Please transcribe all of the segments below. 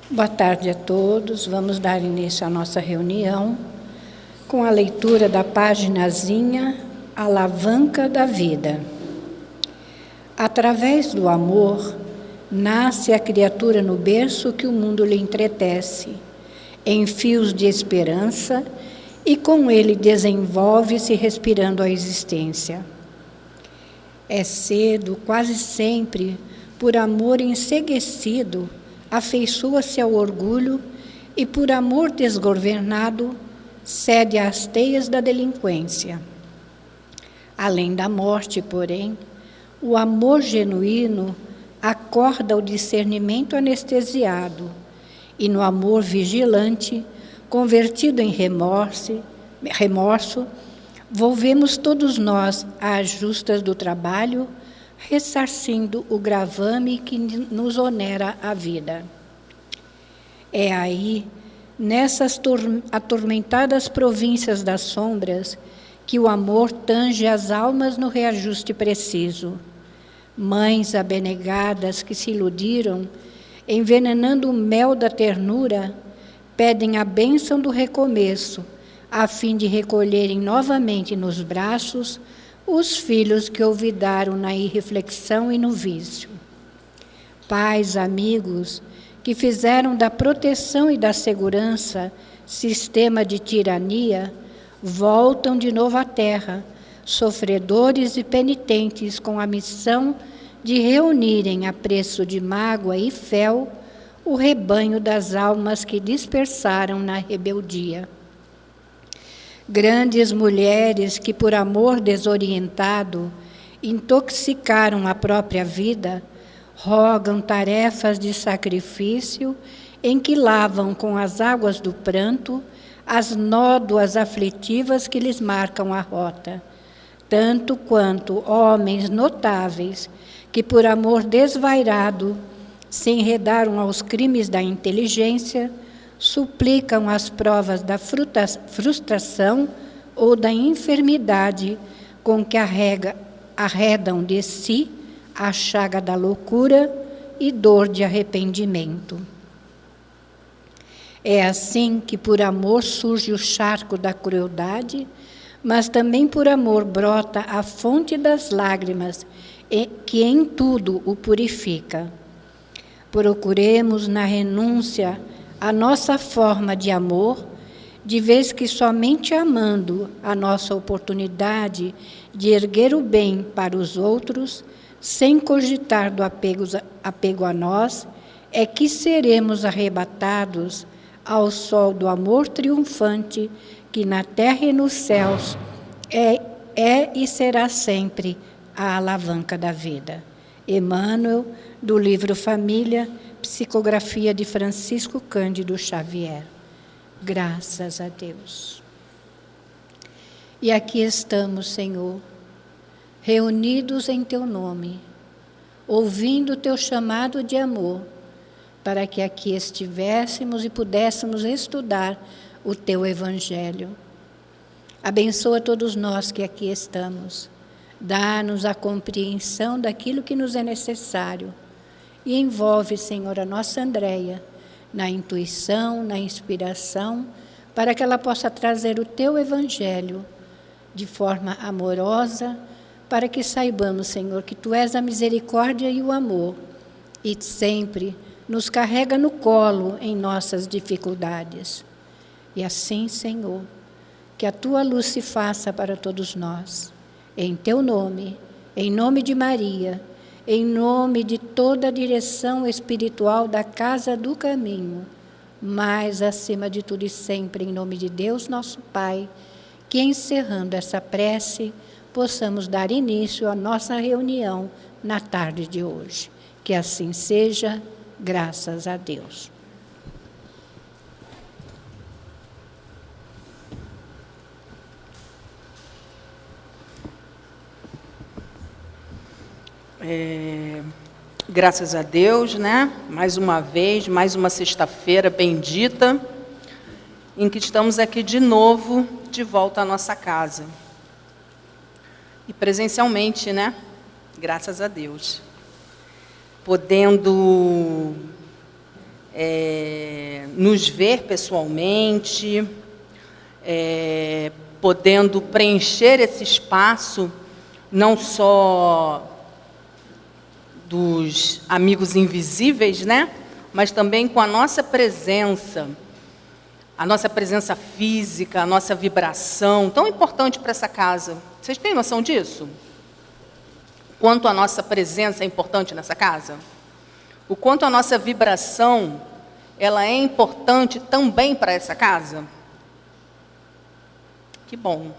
Boa tarde a todos. Vamos dar início à nossa reunião com a leitura da paginazinha Alavanca da Vida. Através do amor, nasce a criatura no berço que o mundo lhe entretece, em fios de esperança, e com ele desenvolve-se respirando a existência. É cedo, quase sempre, por amor enceguecido, afeiçoa-se ao orgulho e, por amor desgovernado, cede às teias da delinquência. Além da morte, porém, o amor genuíno acorda o discernimento anestesiado e, no amor vigilante, convertido em remorso, volvemos todos nós às justas do trabalho, ressarcindo o gravame que nos onera a vida. É aí, nessas atormentadas províncias das sombras, que o amor tange as almas no reajuste preciso. Mães abnegadas que se iludiram, envenenando o mel da ternura, pedem a bênção do recomeço, a fim de recolherem novamente nos braços os filhos que olvidaram na irreflexão e no vício. Pais, amigos, que fizeram da proteção e da segurança sistema de tirania, voltam de novo à terra, sofredores e penitentes, com a missão de reunirem a preço de mágoa e fel o rebanho das almas que dispersaram na rebeldia. Grandes mulheres que, por amor desorientado, intoxicaram a própria vida, rogam tarefas de sacrifício em que lavam com as águas do pranto as nódoas aflitivas que lhes marcam a rota, tanto quanto homens notáveis que, por amor desvairado, se enredaram aos crimes da inteligência, suplicam as provas da frustração ou da enfermidade com que arredam de si a chaga da loucura e dor de arrependimento. É assim que por amor surge o charco da crueldade, mas também por amor brota a fonte das lágrimas, que em tudo o purifica. Procuremos na renúncia a nossa forma de amor, de vez que somente amando a nossa oportunidade de erguer o bem para os outros, sem cogitar do apego a nós, é que seremos arrebatados ao sol do amor triunfante, que na terra e nos céus é e será sempre a alavanca da vida. Emmanuel, do livro Família, psicografia de Francisco Cândido Xavier. Graças a Deus. E aqui estamos, Senhor, reunidos em Teu nome, ouvindo o Teu chamado de amor, para que aqui estivéssemos e pudéssemos estudar o Teu Evangelho. Abençoa todos nós que aqui estamos. Dá-nos a compreensão daquilo que nos é necessário. E envolve, Senhor, a nossa Andréia na intuição, na inspiração, para que ela possa trazer o Teu Evangelho de forma amorosa, para que saibamos, Senhor, que Tu és a misericórdia e o amor, e sempre nos carrega no colo em nossas dificuldades. E assim, Senhor, que a Tua luz se faça para todos nós, em Teu nome, em nome de Maria, em nome de toda a direção espiritual da Casa do Caminho, mas, acima de tudo e sempre, em nome de Deus, nosso Pai, que, encerrando essa prece, possamos dar início à nossa reunião na tarde de hoje. Que assim seja, graças a Deus. Graças a Deus, né? Mais uma vez, mais uma sexta-feira bendita, em que estamos aqui de novo, de volta à nossa casa. E presencialmente, né? Graças a Deus. Podendo nos ver pessoalmente, podendo preencher esse espaço, não só dos amigos invisíveis, né? Mas também com a nossa presença física, a nossa vibração, tão importante para essa casa. Vocês têm noção disso? Quanto a nossa presença é importante nessa casa? O quanto a nossa vibração, ela é importante também para essa casa? Que bom.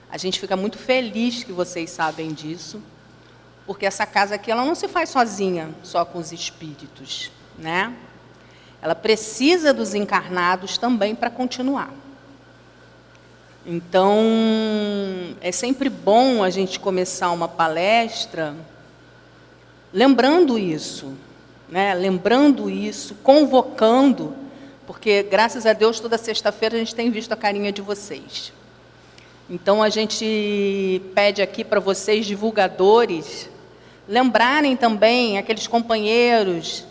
A gente fica muito feliz que vocês sabem disso, porque essa casa aqui, ela não se faz sozinha, só com os espíritos, né? Ela precisa dos encarnados também para continuar. Então, é sempre bom a gente começar uma palestra lembrando isso, né? Lembrando isso, convocando, porque, graças a Deus, toda sexta-feira a gente tem visto a carinha de vocês. Então, a gente pede aqui para vocês, divulgadores, lembrarem também aqueles companheiros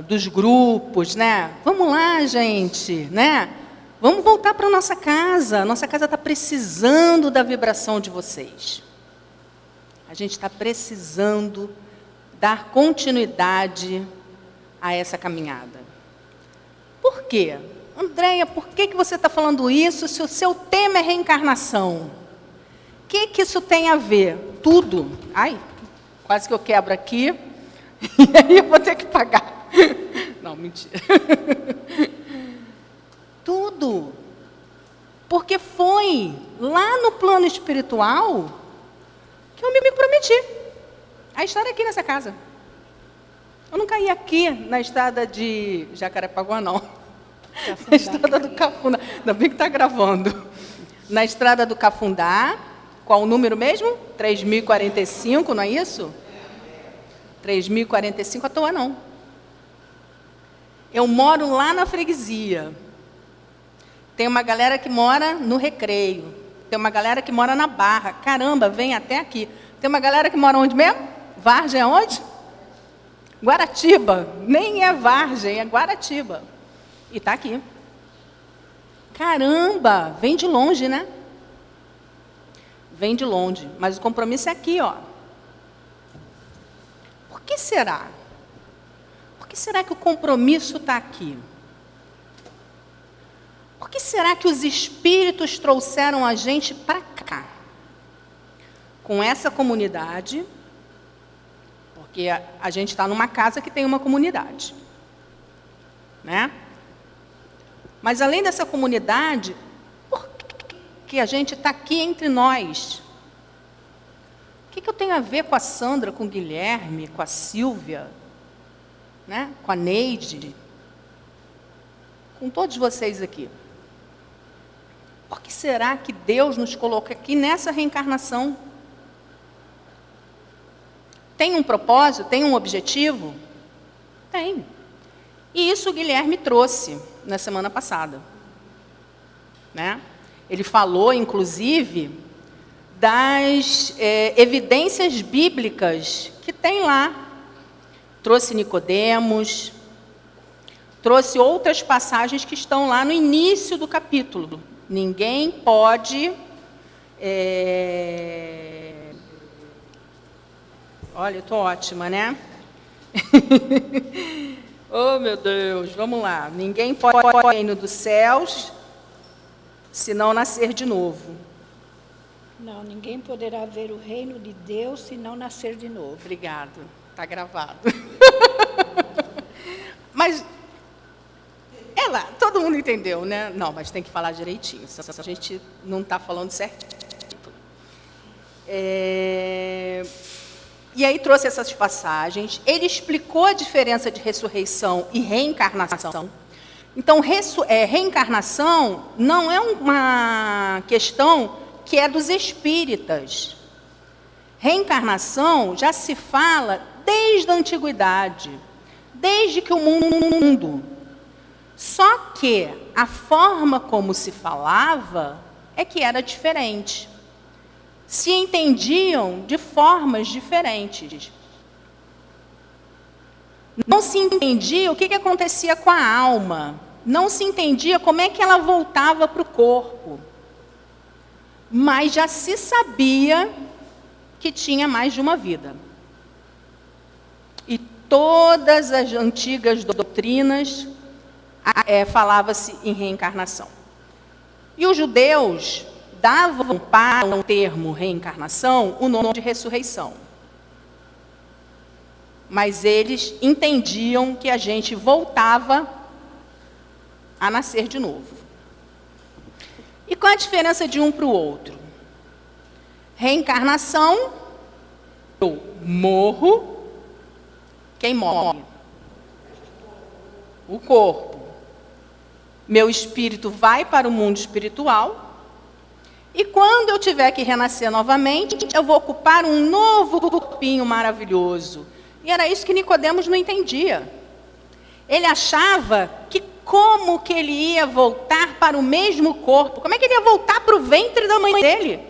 dos grupos, né? Vamos lá, gente, né? Vamos voltar para a nossa casa. Nossa casa está precisando da vibração de vocês. A gente está precisando dar continuidade a essa caminhada. Por quê? Andréia, por que você está falando isso se o seu tema é reencarnação? O que isso tem a ver? Tudo. Ai, quase que eu quebro aqui. E aí eu vou ter que pagar. Não, mentira. Tudo. Porque foi lá no plano espiritual que eu me prometi. A estar aqui nessa casa. Eu não caí aqui na estrada de Jacarepaguá, não. Na estrada do Cafundá. Ainda bem que está gravando. Na estrada do Cafundá. Qual o número mesmo? 3045, não é isso? 3045 à toa, não. Eu moro lá na freguesia. Tem uma galera que mora no Recreio. Tem uma galera que mora na Barra. Caramba, vem até aqui. Tem uma galera que mora onde mesmo? Vargem aonde? Guaratiba. Nem é Vargem, é Guaratiba. E está aqui. Caramba, vem de longe, né? Vem de longe. Mas o compromisso é aqui, ó. Por que será? Por que será que o compromisso está aqui? Por que será que os espíritos trouxeram a gente para cá? Com essa comunidade, porque a gente está numa casa que tem uma comunidade, né? Mas além dessa comunidade, por que a gente está aqui entre nós? O que eu tenho a ver com a Sandra, com o Guilherme, com a Silvia, né? Com a Neide, com todos vocês aqui? Por que será que Deus nos coloca aqui nessa reencarnação? Tem um propósito? Tem um objetivo? Tem. E isso o Guilherme trouxe na semana passada, né? Ele falou, inclusive, das evidências bíblicas que tem lá. Trouxe Nicodemos, trouxe outras passagens que estão lá no início do capítulo. Ninguém pode... Olha, eu estou ótima, né? Oh, meu Deus, vamos lá. Ninguém pode ir ao reino dos céus se não nascer de novo. Não, ninguém poderá ver o reino de Deus se não nascer de novo. Obrigado, está gravado. Mas, lá, todo mundo entendeu, né? Não, mas tem que falar direitinho, senão a gente não está falando certinho. E aí trouxe essas passagens, ele explicou a diferença de ressurreição e reencarnação. Então, reencarnação não é uma questão que é dos espíritas. Reencarnação já se fala desde a antiguidade, desde que o mundo. Só que a forma como se falava é que era diferente. Se entendiam de formas diferentes. Não se entendia o que acontecia com a alma. Não se entendia como é que ela voltava para o corpo. Mas já se sabia que tinha mais de uma vida. E todas as antigas doutrinas falava-se em reencarnação. E os judeus davam para o termo reencarnação o nome de ressurreição. Mas eles entendiam que a gente voltava a nascer de novo. E qual a diferença de um para o outro? Reencarnação, eu morro. Quem morre? O corpo. Meu espírito vai para o mundo espiritual. E quando eu tiver que renascer novamente, eu vou ocupar um novo corpinho maravilhoso. E era isso que Nicodemos não entendia. Ele achava que como que ele ia voltar para o mesmo corpo? Como é que ele ia voltar para o ventre da mãe dele?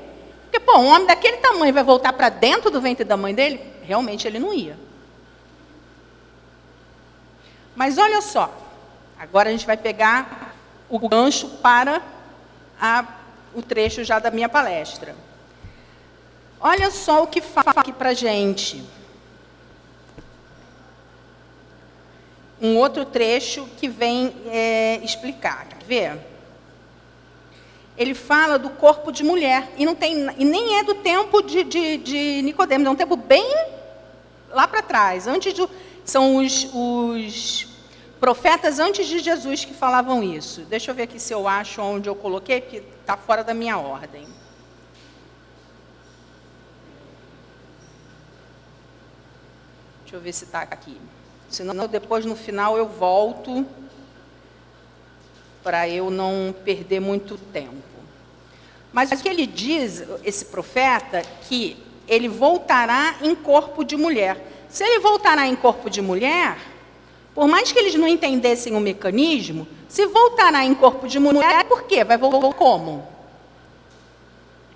Porque, um homem daquele tamanho vai voltar para dentro do ventre da mãe dele? Realmente ele não ia. Mas olha só, agora a gente vai pegar o gancho para o trecho já da minha palestra. Olha só o que fala aqui para a gente. Um outro trecho que vem explicar. Quer ver? Ele fala do corpo de mulher. E nem é do tempo de Nicodemos, é um tempo bem lá para trás. São os profetas antes de Jesus que falavam isso. Deixa eu ver aqui se eu acho onde eu coloquei, porque está fora da minha ordem. Deixa eu ver se está aqui. Senão, depois, no final, eu volto para eu não perder muito tempo. Mas o que ele diz, esse profeta, que ele voltará em corpo de mulher. Se ele voltará em corpo de mulher, por mais que eles não entendessem o mecanismo, se voltará em corpo de mulher, por quê? Vai voltar como?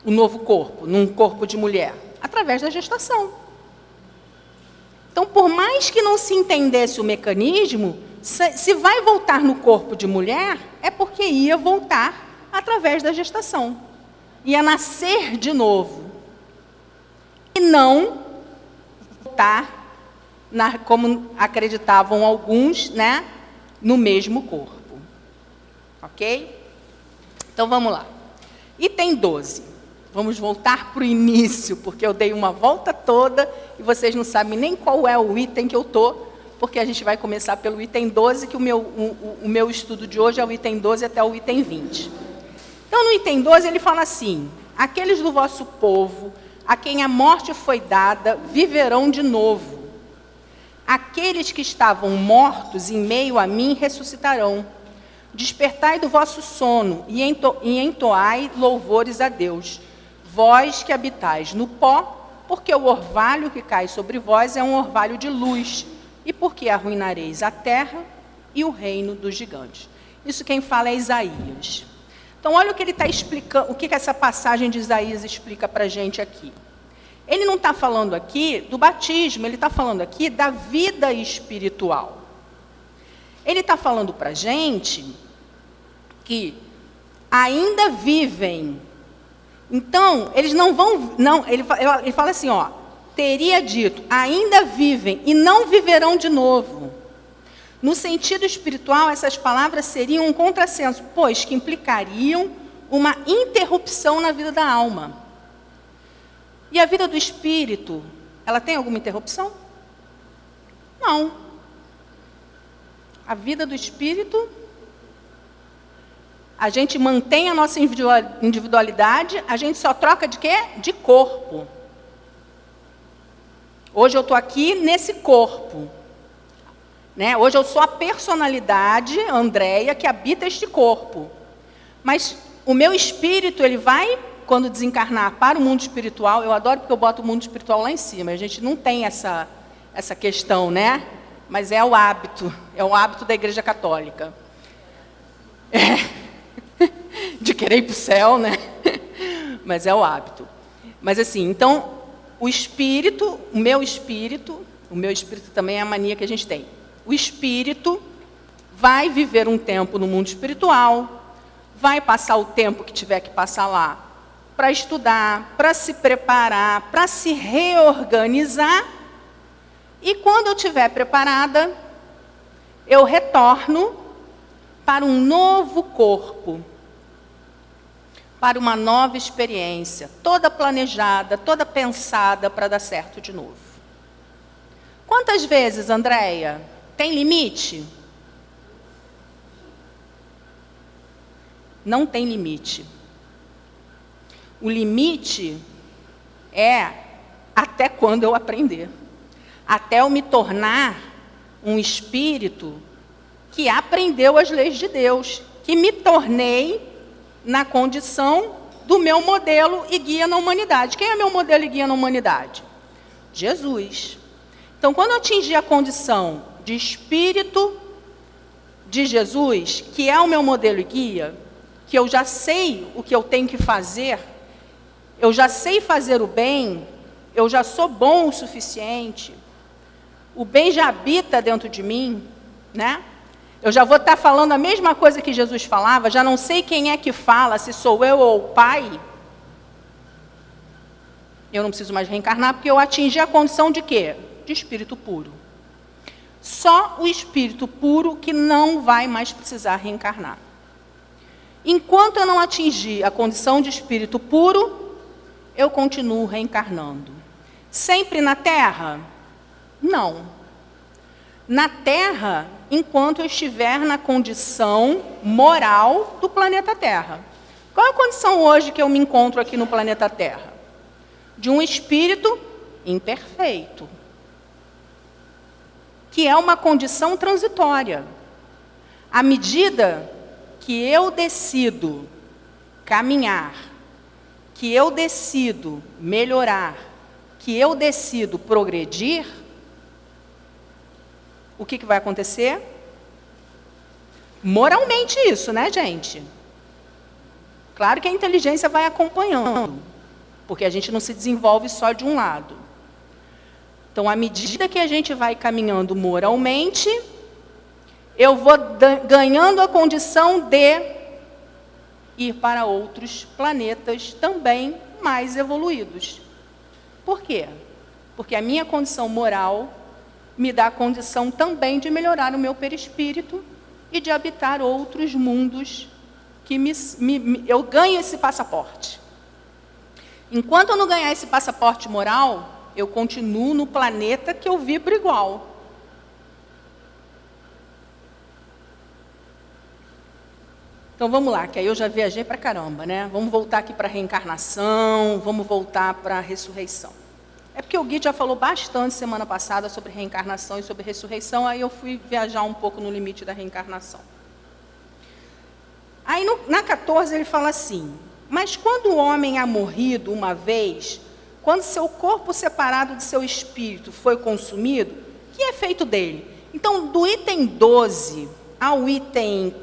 O novo corpo, num corpo de mulher? Através da gestação. Então, por mais que não se entendesse o mecanismo, se vai voltar no corpo de mulher, é porque ia voltar através da gestação. Ia nascer de novo. E não voltar, como acreditavam alguns, no mesmo corpo. Ok? Então, vamos lá. Item 12. Vamos voltar para o início, porque eu dei uma volta toda e vocês não sabem nem qual é o item que eu estou, porque a gente vai começar pelo item 12, que o meu estudo de hoje é o item 12 até o item 20. Então, no item 12, ele fala assim: aqueles do vosso povo, a quem a morte foi dada, viverão de novo. Aqueles que estavam mortos em meio a mim ressuscitarão. Despertai do vosso sono e entoai louvores a Deus. Vós que habitais no pó, porque o orvalho que cai sobre vós é um orvalho de luz, e porque arruinareis a terra e o reino dos gigantes. Isso quem fala é Isaías. Então, olha o que ele está explicando, o que essa passagem de Isaías explica para a gente aqui. Ele não está falando aqui do batismo, ele está falando aqui da vida espiritual. Ele está falando para a gente que ainda vivem. Então, eles não vão... ele fala assim, teria dito, ainda vivem e não viverão de novo. No sentido espiritual, essas palavras seriam um contrassenso, pois que implicariam uma interrupção na vida da alma. E a vida do espírito, ela tem alguma interrupção? Não. A vida do espírito, a gente mantém a nossa individualidade, a gente só troca de quê? De corpo. Hoje eu estou aqui nesse corpo. Hoje eu sou a personalidade, Andréia, que habita este corpo. Mas o meu espírito, ele vai, quando desencarnar, para o mundo espiritual. Eu adoro porque eu boto o mundo espiritual lá em cima. A gente não tem essa questão, mas é o hábito da Igreja Católica. De querer ir para o céu, mas é o hábito. Mas assim, então, o meu espírito também é a mania que a gente tem. o espírito vai viver um tempo no mundo espiritual, vai passar o tempo que tiver que passar lá para estudar, para se preparar, para se reorganizar. E quando eu estiver preparada, eu retorno para um novo corpo, para uma nova experiência, toda planejada, toda pensada para dar certo de novo. Quantas vezes, Andréia? Tem limite? Não tem limite. O limite é até quando eu aprender. Até eu me tornar um espírito que aprendeu as leis de Deus, que me tornei na condição do meu modelo e guia na humanidade. Quem é meu modelo e guia na humanidade? Jesus. Então, quando eu atingir a condição de espírito de Jesus, que é o meu modelo e guia, que eu já sei o que eu tenho que fazer, eu já sei fazer o bem, eu já sou bom o suficiente, o bem já habita dentro de mim, né? Eu já vou estar falando a mesma coisa que Jesus falava, já não sei quem é que fala, se sou eu ou o Pai. Eu não preciso mais reencarnar, porque eu atingi a condição de quê? De espírito puro. Só o espírito puro que não vai mais precisar reencarnar. Enquanto eu não atingir a condição de espírito puro, eu continuo reencarnando. Sempre na Terra? Não. Na Terra, enquanto eu estiver na condição moral do planeta Terra. Qual é a condição hoje que eu me encontro aqui no planeta Terra? De um espírito imperfeito, que é uma condição transitória. À medida que eu decido caminhar, que eu decido melhorar, que eu decido progredir, o que vai acontecer? Moralmente isso, né, gente? Claro que a inteligência vai acompanhando, porque a gente não se desenvolve só de um lado. Então, à medida que a gente vai caminhando moralmente, eu vou ganhando a condição de ir para outros planetas também mais evoluídos. Por quê? Porque a minha condição moral me dá a condição também de melhorar o meu perispírito e de habitar outros mundos que eu ganho esse passaporte. Enquanto eu não ganhar esse passaporte moral, eu continuo no planeta que eu vibro igual. Então vamos lá, que aí eu já viajei pra caramba, né? Vamos voltar aqui para a reencarnação, vamos voltar para a ressurreição. É porque o Gui já falou bastante semana passada sobre reencarnação e sobre ressurreição, aí eu fui viajar um pouco no limite da reencarnação. Aí na 14 ele fala assim: mas quando o homem há morrido uma vez, quando seu corpo separado de seu espírito foi consumido, o que é feito dele? Então, do item 12 ao item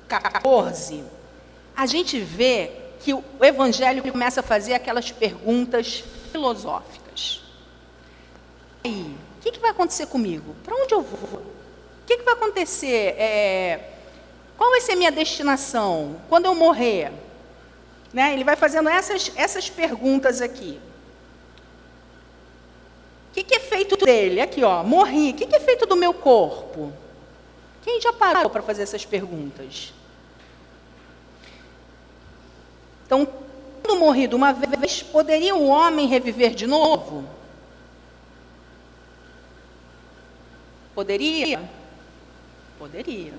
14, a gente vê que o Evangelho começa a fazer aquelas perguntas filosóficas. E aí, o que vai acontecer comigo? Para onde eu vou? O que vai acontecer? Qual vai ser minha destinação? Quando eu morrer? Né? Ele vai fazendo essas perguntas aqui. O que é feito dele? Aqui, ó, morri. O que é feito do meu corpo? Quem já parou para fazer essas perguntas? Então, quando morrido uma vez, poderia um homem reviver de novo? Poderia? Poderia.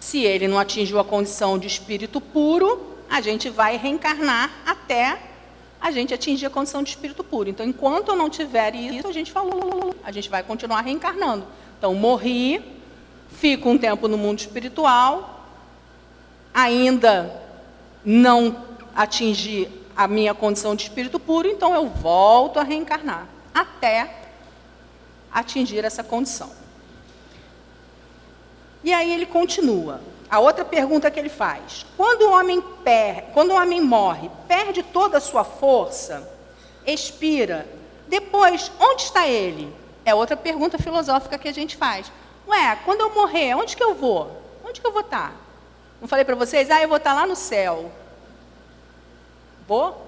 Se ele não atingiu a condição de espírito puro, a gente vai reencarnar até a gente atingir a condição de espírito puro. Então, enquanto eu não tiver isso, a gente vai continuar reencarnando. Então, morri, fico um tempo no mundo espiritual, ainda não atingi a minha condição de espírito puro, então eu volto a reencarnar, até atingir essa condição. E aí ele continua. A outra pergunta que ele faz: quando o homem morre, perde toda a sua força, expira, depois, onde está ele? É outra pergunta filosófica que a gente faz. Ué, quando eu morrer, onde que eu vou? Onde que eu vou estar? Não falei para vocês? Eu vou estar lá no céu. Vou?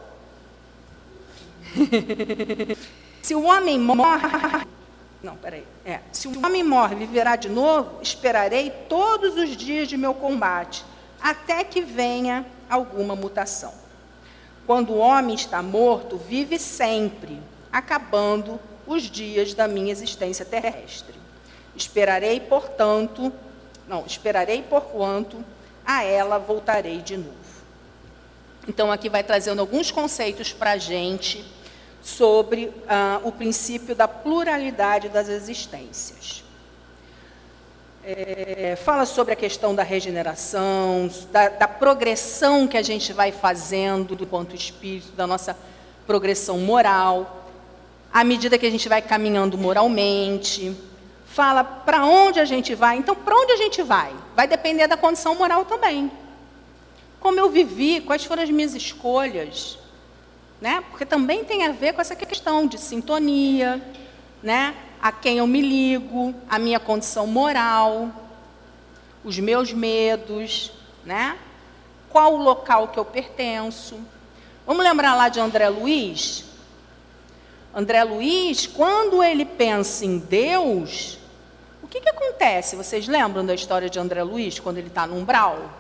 Se o homem morre... Não, peraí. Se o homem morre, viverá de novo, esperarei todos os dias de meu combate, até que venha alguma mutação. Quando o homem está morto, vive sempre, acabando os dias da minha existência terrestre. Esperarei porquanto a ela voltarei de novo. Então, aqui vai trazendo alguns conceitos para a gente sobre o princípio da pluralidade das existências. Fala sobre a questão da regeneração, da progressão que a gente vai fazendo enquanto espírito, da nossa progressão moral, à medida que a gente vai caminhando moralmente. Fala para onde a gente vai. Então, para onde a gente vai? Vai depender da condição moral também. Como eu vivi, quais foram as minhas escolhas, né? Porque também tem a ver com essa questão de sintonia, né? A quem eu me ligo, a minha condição moral, os meus medos, né? Qual o local que eu pertenço. Vamos lembrar lá de André Luiz? André Luiz, quando ele pensa em Deus, o que acontece? Vocês lembram da história de André Luiz, quando ele está no umbral?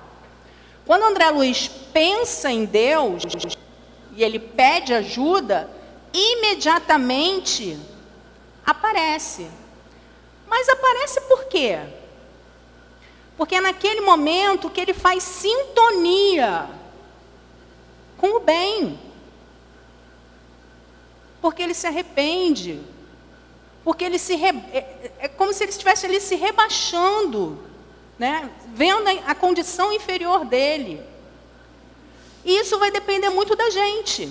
Quando André Luiz pensa em Deus e ele pede ajuda, imediatamente aparece. Mas aparece por quê? Porque é naquele momento que ele faz sintonia com o bem. Porque ele se arrepende. Porque ele é como se ele estivesse ali se rebaixando, né? Vendo a condição inferior dele. E isso vai depender muito da gente.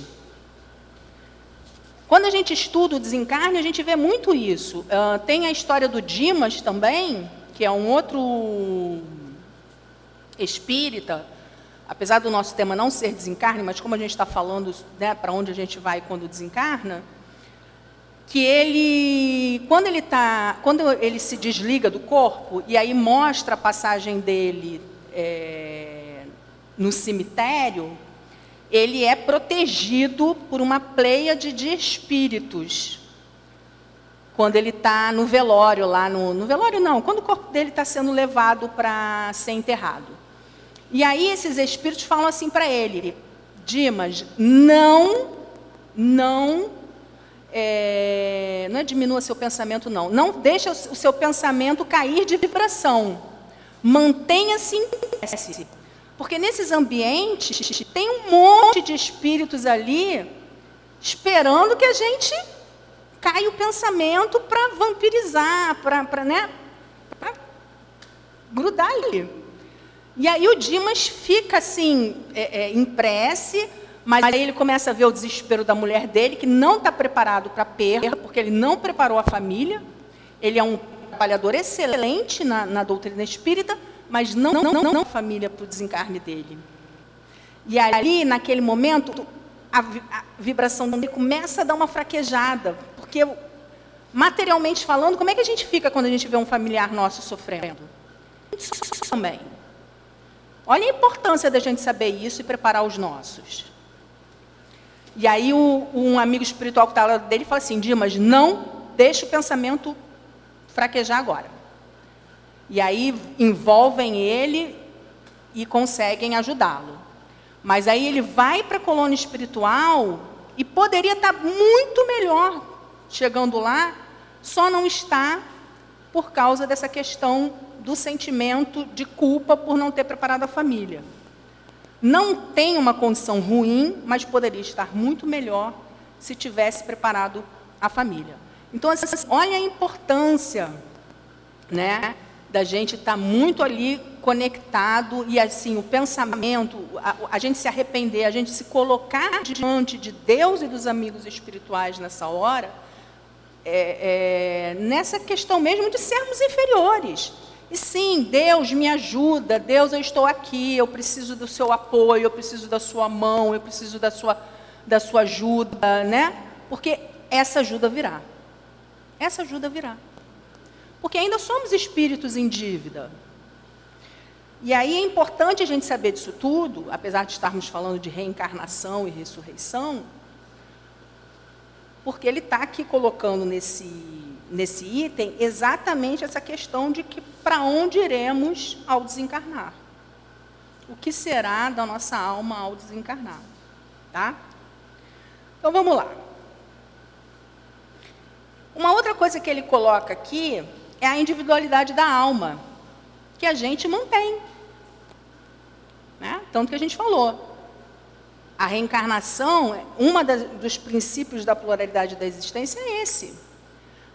Quando a gente estuda o desencarne, a gente vê muito isso. Tem a história do Dimas também, que é um outro espírita, apesar do nosso tema não ser desencarne, mas como a gente está falando, né, para onde a gente vai quando desencarna, que ele, quando ele se desliga do corpo, e aí mostra a passagem dele no cemitério, ele é protegido por uma pleiade de espíritos. Quando ele está no velório, lá no velório não, quando o corpo dele está sendo levado para ser enterrado. E aí esses espíritos falam assim para ele: Dimas, não diminua seu pensamento, não deixa o seu pensamento cair de vibração, mantenha-se em prece. Porque nesses ambientes tem um monte de espíritos ali esperando que a gente caia o pensamento para vampirizar, para grudar ali. E aí o Dimas fica assim, em prece, mas aí ele começa a ver o desespero da mulher dele, que não está preparado para a perda, porque ele não preparou a família. Ele é um trabalhador excelente na doutrina espírita, mas não a família para o desencarne dele. E ali, naquele momento, a vibração dele começa a dar uma fraquejada, porque, materialmente falando, como é que a gente fica quando a gente vê um familiar nosso sofrendo? Também. Olha a importância da gente saber isso e preparar os nossos. E aí um amigo espiritual que está lá dele fala assim: Dimas, não deixa o pensamento fraquejar agora. E aí envolvem ele e conseguem ajudá-lo. Mas aí ele vai para a colônia espiritual e poderia estar muito melhor chegando lá, só não está por causa dessa questão do sentimento de culpa por não ter preparado a família. Não tem uma condição ruim, mas poderia estar muito melhor se tivesse preparado a família. Então, assim, olha a importância, né, da gente estar muito ali conectado e, assim, o pensamento, a gente se arrepender, a gente se colocar diante de Deus e dos amigos espirituais nessa hora, nessa questão mesmo de sermos inferiores. E sim, Deus me ajuda, Deus, eu estou aqui, eu preciso do seu apoio, eu preciso da sua mão, eu preciso da sua ajuda, né? Porque essa ajuda virá. Essa ajuda virá. Porque ainda somos espíritos em dívida. E aí é importante a gente saber disso tudo, apesar de estarmos falando de reencarnação e ressurreição, porque ele está aqui colocando nesse item exatamente essa questão de que para onde iremos ao desencarnar. O que será da nossa alma ao desencarnar, tá? Então, vamos lá. Uma outra coisa que ele coloca aqui é a individualidade da alma, que a gente mantém, né? Tanto que a gente falou. A reencarnação, dos princípios da pluralidade da existência é esse.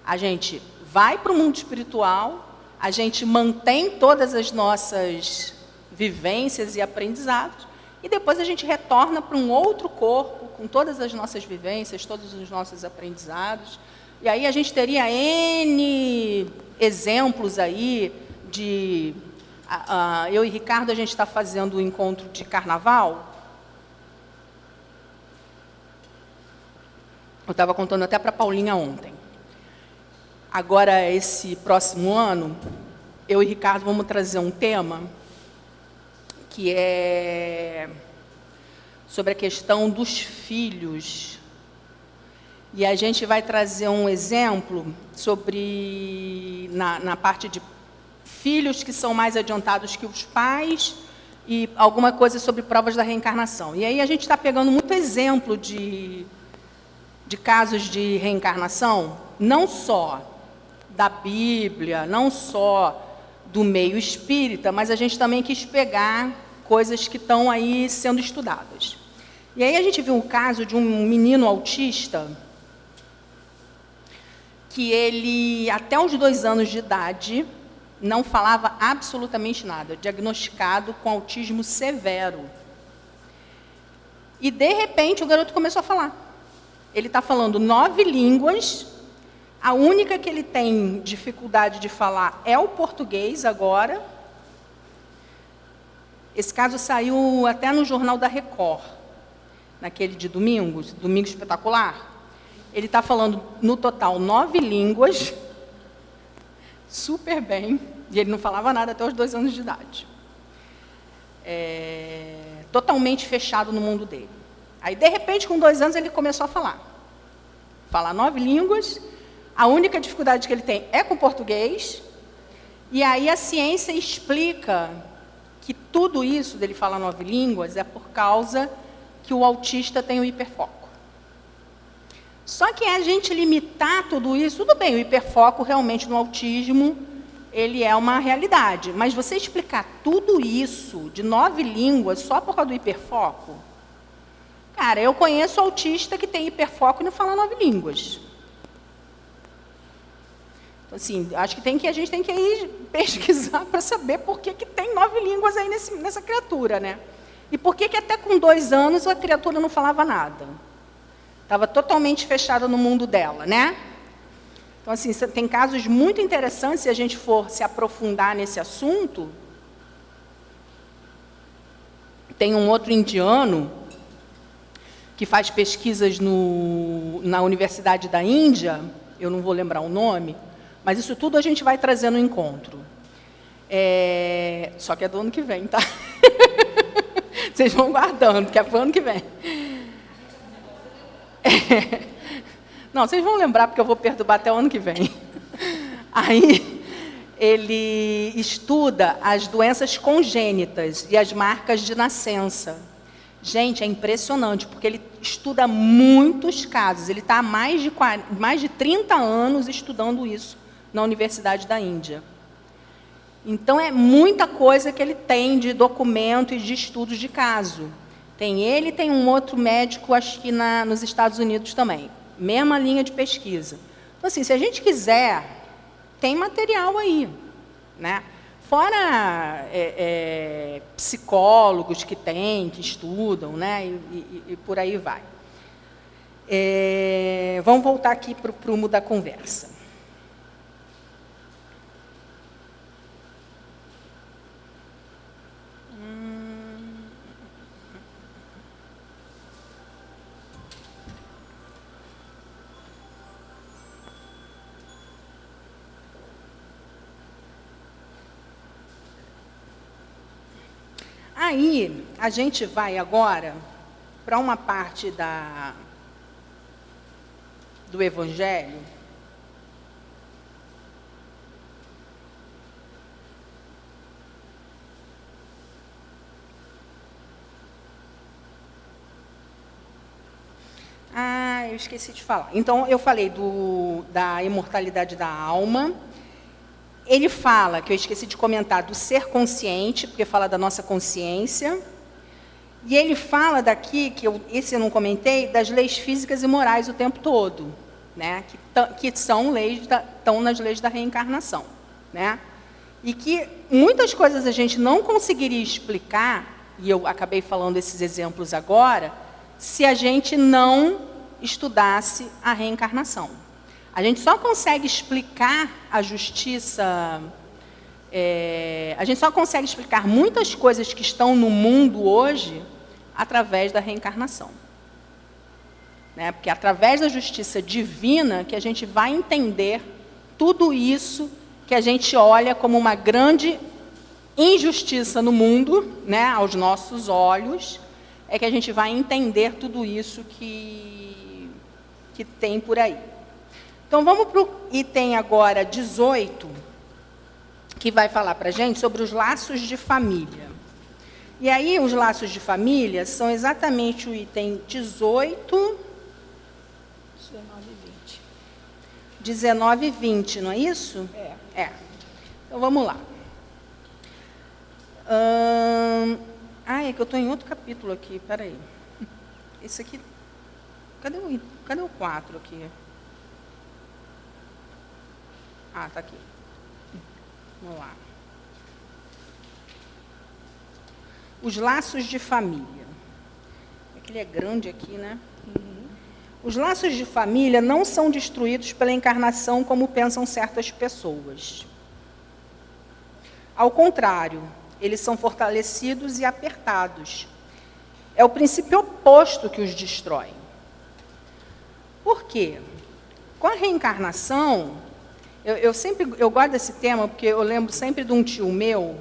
A gente vai para o mundo espiritual, a gente mantém todas as nossas vivências e aprendizados, e depois a gente retorna para um outro corpo, com todas as nossas vivências, todos os nossos aprendizados. E aí a gente teria N exemplos aí de... eu e Ricardo, a gente está fazendo o encontro de carnaval. Eu estava contando até para a Paulinha ontem. Agora, esse próximo ano, eu e Ricardo vamos trazer um tema que é sobre a questão dos filhos. E a gente vai trazer um exemplo sobre, na parte de filhos que são mais adiantados que os pais, e alguma coisa sobre provas da reencarnação. E aí a gente está pegando muito exemplo de casos de reencarnação, não só da Bíblia, não só do meio espírita, mas a gente também quis pegar coisas que estão aí sendo estudadas. E aí a gente viu um caso de um menino autista, que ele, até os 2 anos de idade, não falava absolutamente nada, diagnosticado com autismo severo. E, de repente, o garoto começou a falar. Ele está falando 9 línguas, a única que ele tem dificuldade de falar é o português agora. Esse caso saiu até no Jornal da Record, naquele de domingo espetacular. Ele está falando, no total, 9 línguas, super bem, e ele não falava nada até os 2 anos de idade. Totalmente fechado no mundo dele. Aí, de repente, com 2 anos, ele começou a falar. Falar 9 línguas, a única dificuldade que ele tem é com o português, e aí a ciência explica que tudo isso dele falar 9 línguas é por causa que o autista tem o hiperfoco. Só que a gente limitar tudo isso, tudo bem, o hiperfoco realmente no autismo, ele é uma realidade, mas você explicar tudo isso de 9 línguas só por causa do hiperfoco, cara, eu conheço autista que tem hiperfoco e não fala 9 línguas. Então, assim, acho que a gente tem que ir pesquisar para saber por que tem 9 línguas aí nessa criatura, né? E por que até com 2 anos a criatura não falava nada? Estava totalmente fechada no mundo dela, né? Então, assim, tem casos muito interessantes, se a gente for se aprofundar nesse assunto. Tem um outro indiano que faz pesquisas na Universidade da Índia, eu não vou lembrar o nome, mas isso tudo a gente vai trazer no encontro. Só que é do ano que vem, tá? Vocês vão guardando, que é para o ano que vem. Não, vocês vão lembrar, porque eu vou perturbar até o ano que vem. Aí, ele estuda as doenças congênitas e as marcas de nascença. Gente, é impressionante, porque ele estuda muitos casos. Ele está há mais de 30 anos estudando isso na Universidade da Índia. Então, é muita coisa que ele tem de documento e de estudos de caso. Tem ele e tem um outro médico, acho que nos Estados Unidos também. Mesma linha de pesquisa. Então, assim, se a gente quiser, tem material aí, né? Fora psicólogos que estudam, né? E por aí vai. Vamos voltar aqui para o prumo da conversa. Aí, a gente vai agora para uma parte do Evangelho. Eu esqueci de falar. Então, eu falei da imortalidade da alma. Ele fala, que eu esqueci de comentar, do ser consciente, porque fala da nossa consciência. E ele fala daqui, esse eu não comentei, das leis físicas e morais o tempo todo, né? Que estão nas leis da reencarnação, né? E que muitas coisas a gente não conseguiria explicar, e eu acabei falando esses exemplos agora, se a gente não estudasse a reencarnação. A gente só consegue explicar a justiça, a gente só consegue explicar muitas coisas que estão no mundo hoje através da reencarnação. Né? Porque é através da justiça divina que a gente vai entender tudo isso que a gente olha como uma grande injustiça no mundo, né, aos nossos olhos, é que a gente vai entender tudo isso que tem por aí. Então, vamos para o item agora 18, que vai falar para a gente sobre os laços de família. E aí, os laços de família são exatamente o item 18, 19 e 20, não é isso? É. Então, vamos lá. É que eu estou em outro capítulo aqui, peraí. Esse aqui, cadê o 4 aqui? Está aqui. Vamos lá. Os laços de família. Ele é grande aqui, né? Os laços de família não são destruídos pela encarnação como pensam certas pessoas. Ao contrário, eles são fortalecidos e apertados. É o princípio oposto que os destrói. Por quê? Com a reencarnação, eu guardo esse tema porque eu lembro sempre de um tio meu,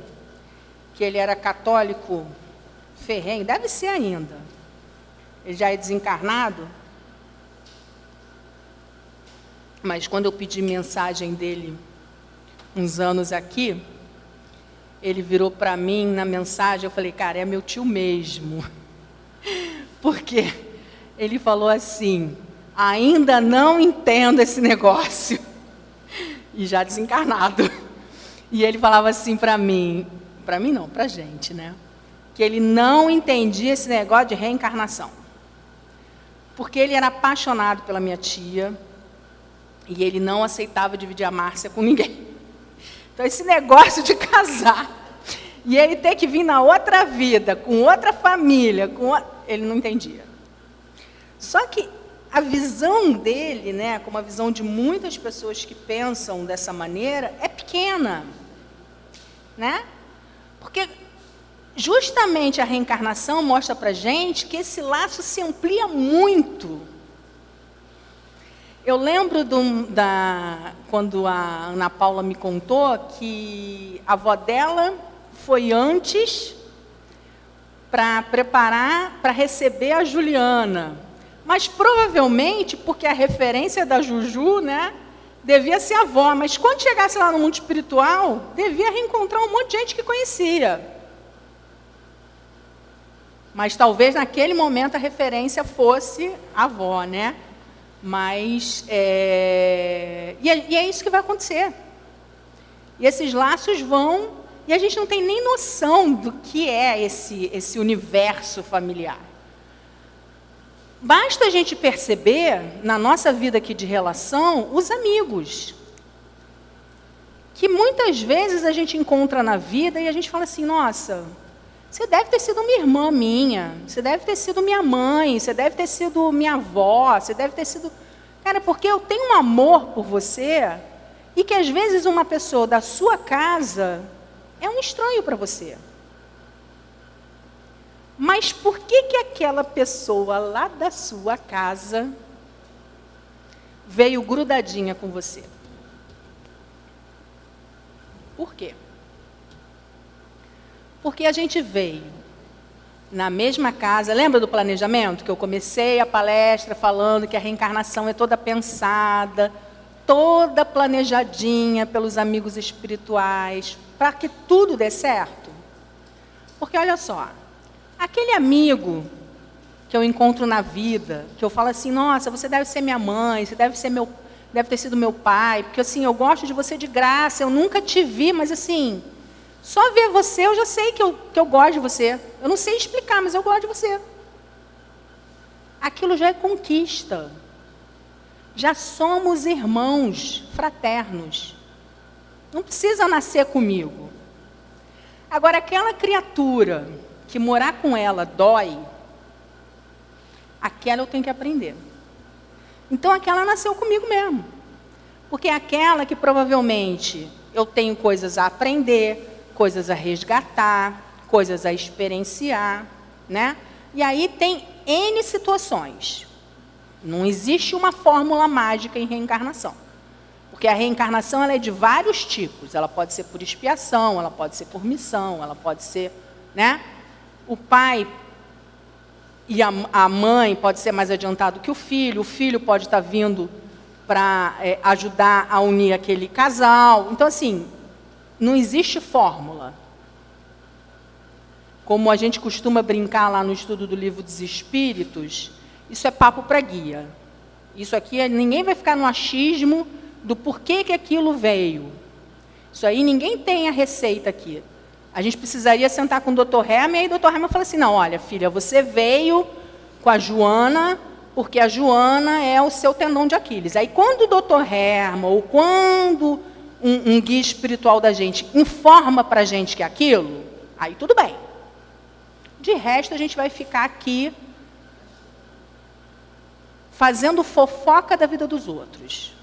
que ele era católico ferrenho, deve ser ainda. Ele já é desencarnado. Mas quando eu pedi mensagem dele, uns anos aqui, ele virou para mim na mensagem, eu falei, cara, é meu tio mesmo. Porque ele falou assim, ainda não entendo esse negócio. E já desencarnado. E ele falava assim para mim não, para a gente, né? Que ele não entendia esse negócio de reencarnação. Porque ele era apaixonado pela minha tia e ele não aceitava dividir a Márcia com ninguém. Então, esse negócio de casar e ele ter que vir na outra vida, com outra família, ele não entendia. Só que a visão dele, né, como a visão de muitas pessoas que pensam dessa maneira, é pequena. Né? Porque justamente a reencarnação mostra para a gente que esse laço se amplia muito. Eu lembro quando a Ana Paula me contou que a avó dela foi antes para preparar, para receber a Juliana. Mas provavelmente, porque a referência da Juju, né, devia ser a avó. Mas quando chegasse lá no mundo espiritual, devia reencontrar um monte de gente que conhecia. Mas talvez naquele momento a referência fosse a avó, né? Mas, e é isso que vai acontecer. E esses laços vão, e a gente não tem nem noção do que é esse universo familiar. Basta a gente perceber, na nossa vida aqui de relação, os amigos. Que muitas vezes a gente encontra na vida e a gente fala assim, nossa, você deve ter sido uma irmã minha, você deve ter sido minha mãe, você deve ter sido minha avó, você deve ter sido... Cara, porque eu tenho um amor por você e que às vezes uma pessoa da sua casa é um estranho para você. Mas por que aquela pessoa lá da sua casa veio grudadinha com você? Por quê? Porque a gente veio na mesma casa. Lembra do planejamento? Que eu comecei a palestra falando que a reencarnação é toda pensada, toda planejadinha pelos amigos espirituais, para que tudo dê certo. Porque olha só, aquele amigo que eu encontro na vida, que eu falo assim, nossa, você deve ser minha mãe, você deve ter sido meu pai, porque assim, eu gosto de você de graça, eu nunca te vi, mas assim, só ver você, eu já sei que eu gosto de você. Eu não sei explicar, mas eu gosto de você. Aquilo já é conquista. Já somos irmãos fraternos. Não precisa nascer comigo. Agora, aquela criatura que morar com ela dói, aquela eu tenho que aprender. Então, aquela nasceu comigo mesmo. Porque é aquela que provavelmente eu tenho coisas a aprender, coisas a resgatar, coisas a experienciar, né? E aí tem N situações. Não existe uma fórmula mágica em reencarnação. Porque a reencarnação ela é de vários tipos. Ela pode ser por expiação, ela pode ser por missão, ela pode ser, né? O pai e a mãe pode ser mais adiantado que o filho pode estar vindo para ajudar a unir aquele casal. Então, assim, não existe fórmula. Como a gente costuma brincar lá no estudo do Livro dos Espíritos, isso é papo para guia. Isso aqui, ninguém vai ficar no achismo do porquê que aquilo veio. Isso aí, ninguém tem a receita aqui. A gente precisaria sentar com o Dr. Herman, e aí o Dr. Herman fala assim, não, olha, filha, você veio com a Joana, porque a Joana é o seu tendão de Aquiles. Aí, quando o Dr. Herman, ou quando um guia espiritual da gente informa para a gente que é aquilo, aí tudo bem. De resto, a gente vai ficar aqui fazendo fofoca da vida dos outros.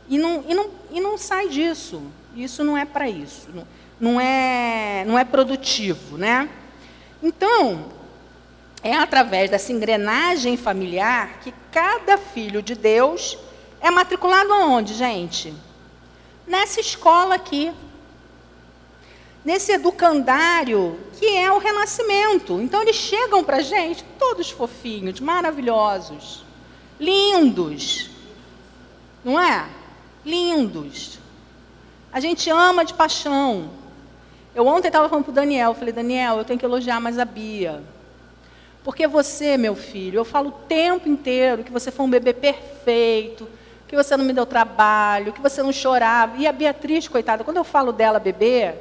E não sai disso. Isso não é para isso. Não é produtivo, né? Então, é através dessa engrenagem familiar que cada filho de Deus é matriculado aonde, gente? Nessa escola aqui. Nesse educandário que é o renascimento. Então, eles chegam para a gente todos fofinhos, maravilhosos, lindos. Não é? Lindos. A gente ama de paixão. Eu ontem estava falando para o Daniel, falei, Daniel, eu tenho que elogiar mais a Bia. Porque você, meu filho, eu falo o tempo inteiro que você foi um bebê perfeito, que você não me deu trabalho, que você não chorava. E a Beatriz, coitada, quando eu falo dela bebê,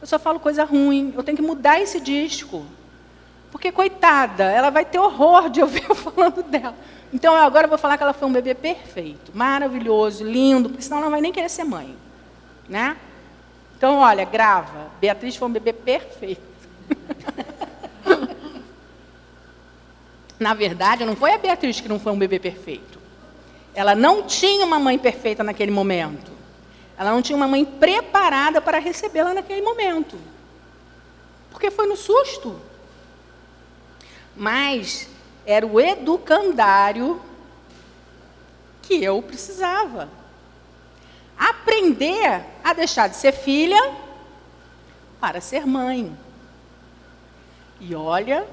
eu só falo coisa ruim. Eu tenho que mudar esse disco. Porque, coitada, ela vai ter horror de ouvir eu falando dela. Então, agora eu vou falar que ela foi um bebê perfeito, maravilhoso, lindo, porque senão ela não vai nem querer ser mãe. Né? Então, olha, grava. Beatriz foi um bebê perfeito. Na verdade, não foi a Beatriz que não foi um bebê perfeito. Ela não tinha uma mãe perfeita naquele momento. Ela não tinha uma mãe preparada para recebê-la naquele momento. Porque foi no susto. Mas era o educandário que eu precisava. Aprender a deixar de ser filha para ser mãe. E olha,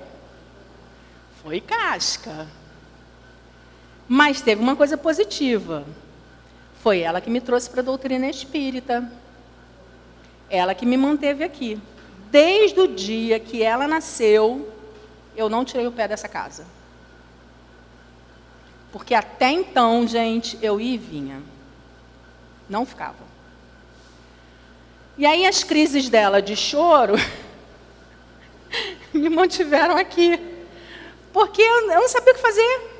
foi casca. Mas teve uma coisa positiva. Foi ela que me trouxe para a doutrina espírita. Ela que me manteve aqui. Desde o dia que ela nasceu, eu não tirei o pé dessa casa. Porque até então, gente, eu ia e vinha. Não ficava. E aí as crises dela de choro me mantiveram aqui. Porque eu não sabia o que fazer.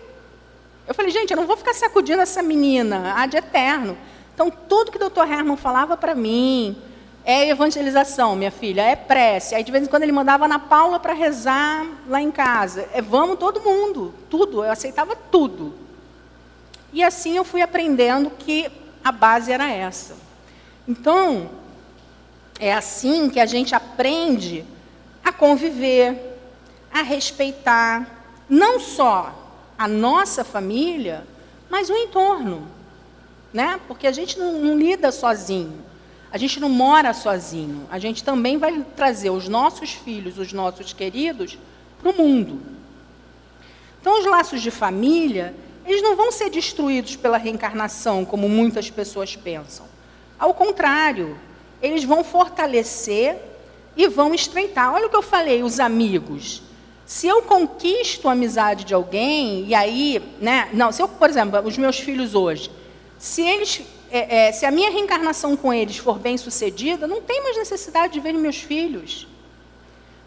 Eu falei, gente, eu não vou ficar sacudindo essa menina ad eterno. Então, tudo que o Dr. Herman falava para mim é evangelização, minha filha, é prece. Aí, de vez em quando, ele mandava a Ana Paula para rezar lá em casa. Vamos todo mundo, tudo. Eu aceitava tudo. E assim eu fui aprendendo que a base era essa. Então, é assim que a gente aprende a conviver, a respeitar, não só a nossa família, mas o entorno, né? Porque a gente não lida sozinho, a gente não mora sozinho, a gente também vai trazer os nossos filhos, os nossos queridos, para o mundo. Então, os laços de família, eles não vão ser destruídos pela reencarnação, como muitas pessoas pensam. Ao contrário, eles vão fortalecer e vão estreitar. Olha o que eu falei, os amigos. Se eu conquisto a amizade de alguém, e aí, né? Não, se eu, por exemplo, os meus filhos hoje, se a minha reencarnação com eles for bem sucedida, não tem mais necessidade de ver meus filhos.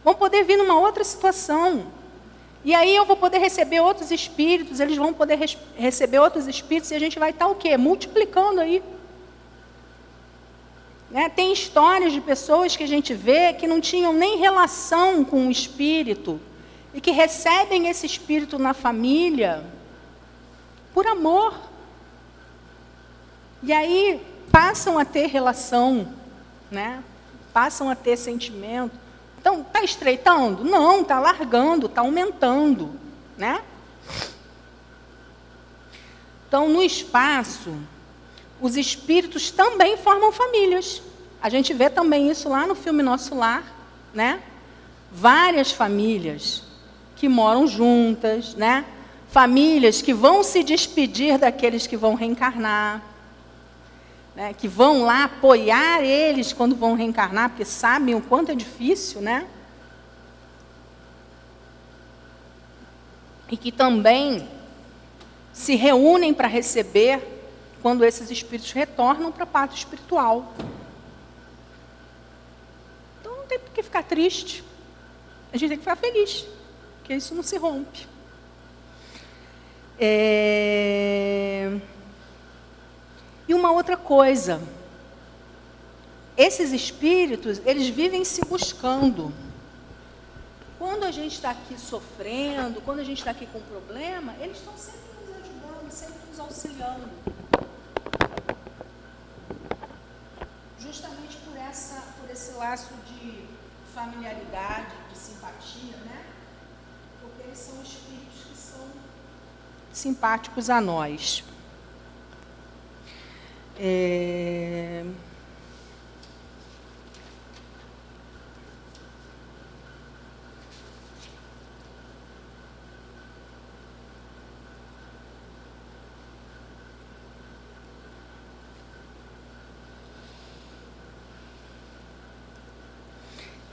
Vão poder vir numa outra situação. E aí eu vou poder receber outros espíritos, eles vão poder receber outros espíritos, e a gente vai estar o quê? Multiplicando aí. Né? Tem histórias de pessoas que a gente vê que não tinham nem relação com o espírito, e que recebem esse espírito na família por amor. E aí passam a ter relação, né? Passam a ter sentimento. Então, está estreitando? Não, está largando, está aumentando, né? Então, no espaço, os espíritos também formam famílias. A gente vê também isso lá no filme Nosso Lar, né? Várias famílias que moram juntas, né? Famílias que vão se despedir daqueles que vão reencarnar, né? Que vão lá apoiar eles quando vão reencarnar, porque sabem o quanto é difícil, né? E que também se reúnem para receber quando esses espíritos retornam para a parte espiritual. Então não tem por que ficar triste. A gente tem que ficar feliz, porque isso não se rompe. E uma outra coisa, esses espíritos, eles vivem se buscando. Quando a gente está aqui sofrendo, quando a gente está aqui com problema, eles estão sempre nos ajudando, sempre nos auxiliando. Justamente por esse laço de familiaridade, de simpatia, né? Porque eles são espíritos que são simpáticos a nós.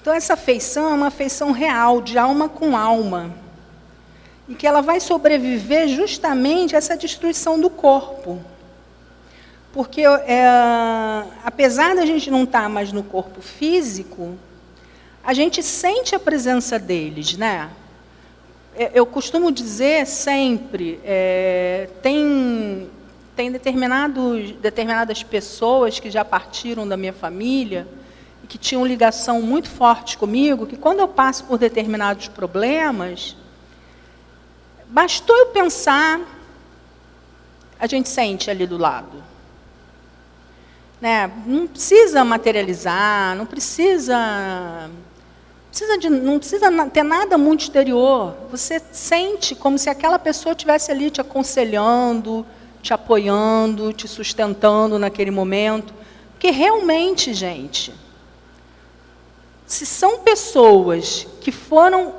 Então, essa afeição é uma afeição real, de alma com alma. E que ela vai sobreviver justamente a essa destruição do corpo. Porque, apesar da gente não estar mais no corpo físico, a gente sente a presença deles, né? Eu costumo dizer sempre, tem determinadas pessoas que já partiram da minha família, que tinham ligação muito forte comigo, que quando eu passo por determinados problemas, bastou eu pensar, a gente sente ali do lado. Né? Não precisa materializar, não precisa ter nada muito exterior. Você sente como se aquela pessoa estivesse ali te aconselhando, te apoiando, te sustentando naquele momento. Porque realmente, gente, se são pessoas que foram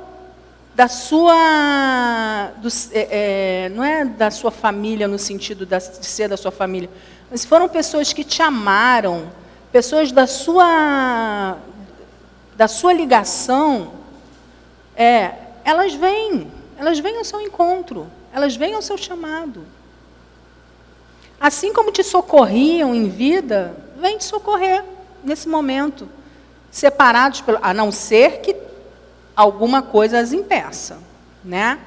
da sua... não é da sua família no sentido de ser da sua família, mas foram pessoas que te amaram, pessoas da sua ligação, elas vêm ao seu encontro, elas vêm ao seu chamado. Assim como te socorriam em vida, vêm te socorrer nesse momento. Separados, a não ser que alguma coisa as impeça, né?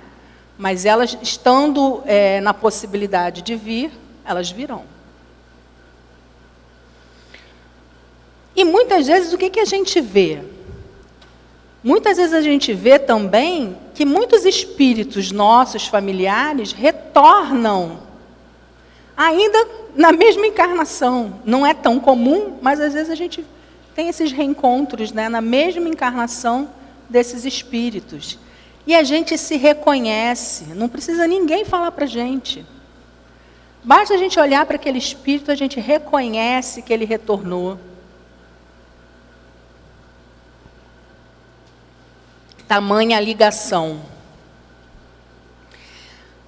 Mas elas, estando na possibilidade de vir, elas virão. E muitas vezes, o que a gente vê? Muitas vezes a gente vê também que muitos espíritos nossos, familiares, retornam ainda na mesma encarnação. Não é tão comum, mas às vezes a gente tem esses reencontros, né, na mesma encarnação desses espíritos. E a gente se reconhece, não precisa ninguém falar para a gente. Basta a gente olhar para aquele espírito, a gente reconhece que ele retornou. Tamanha a ligação.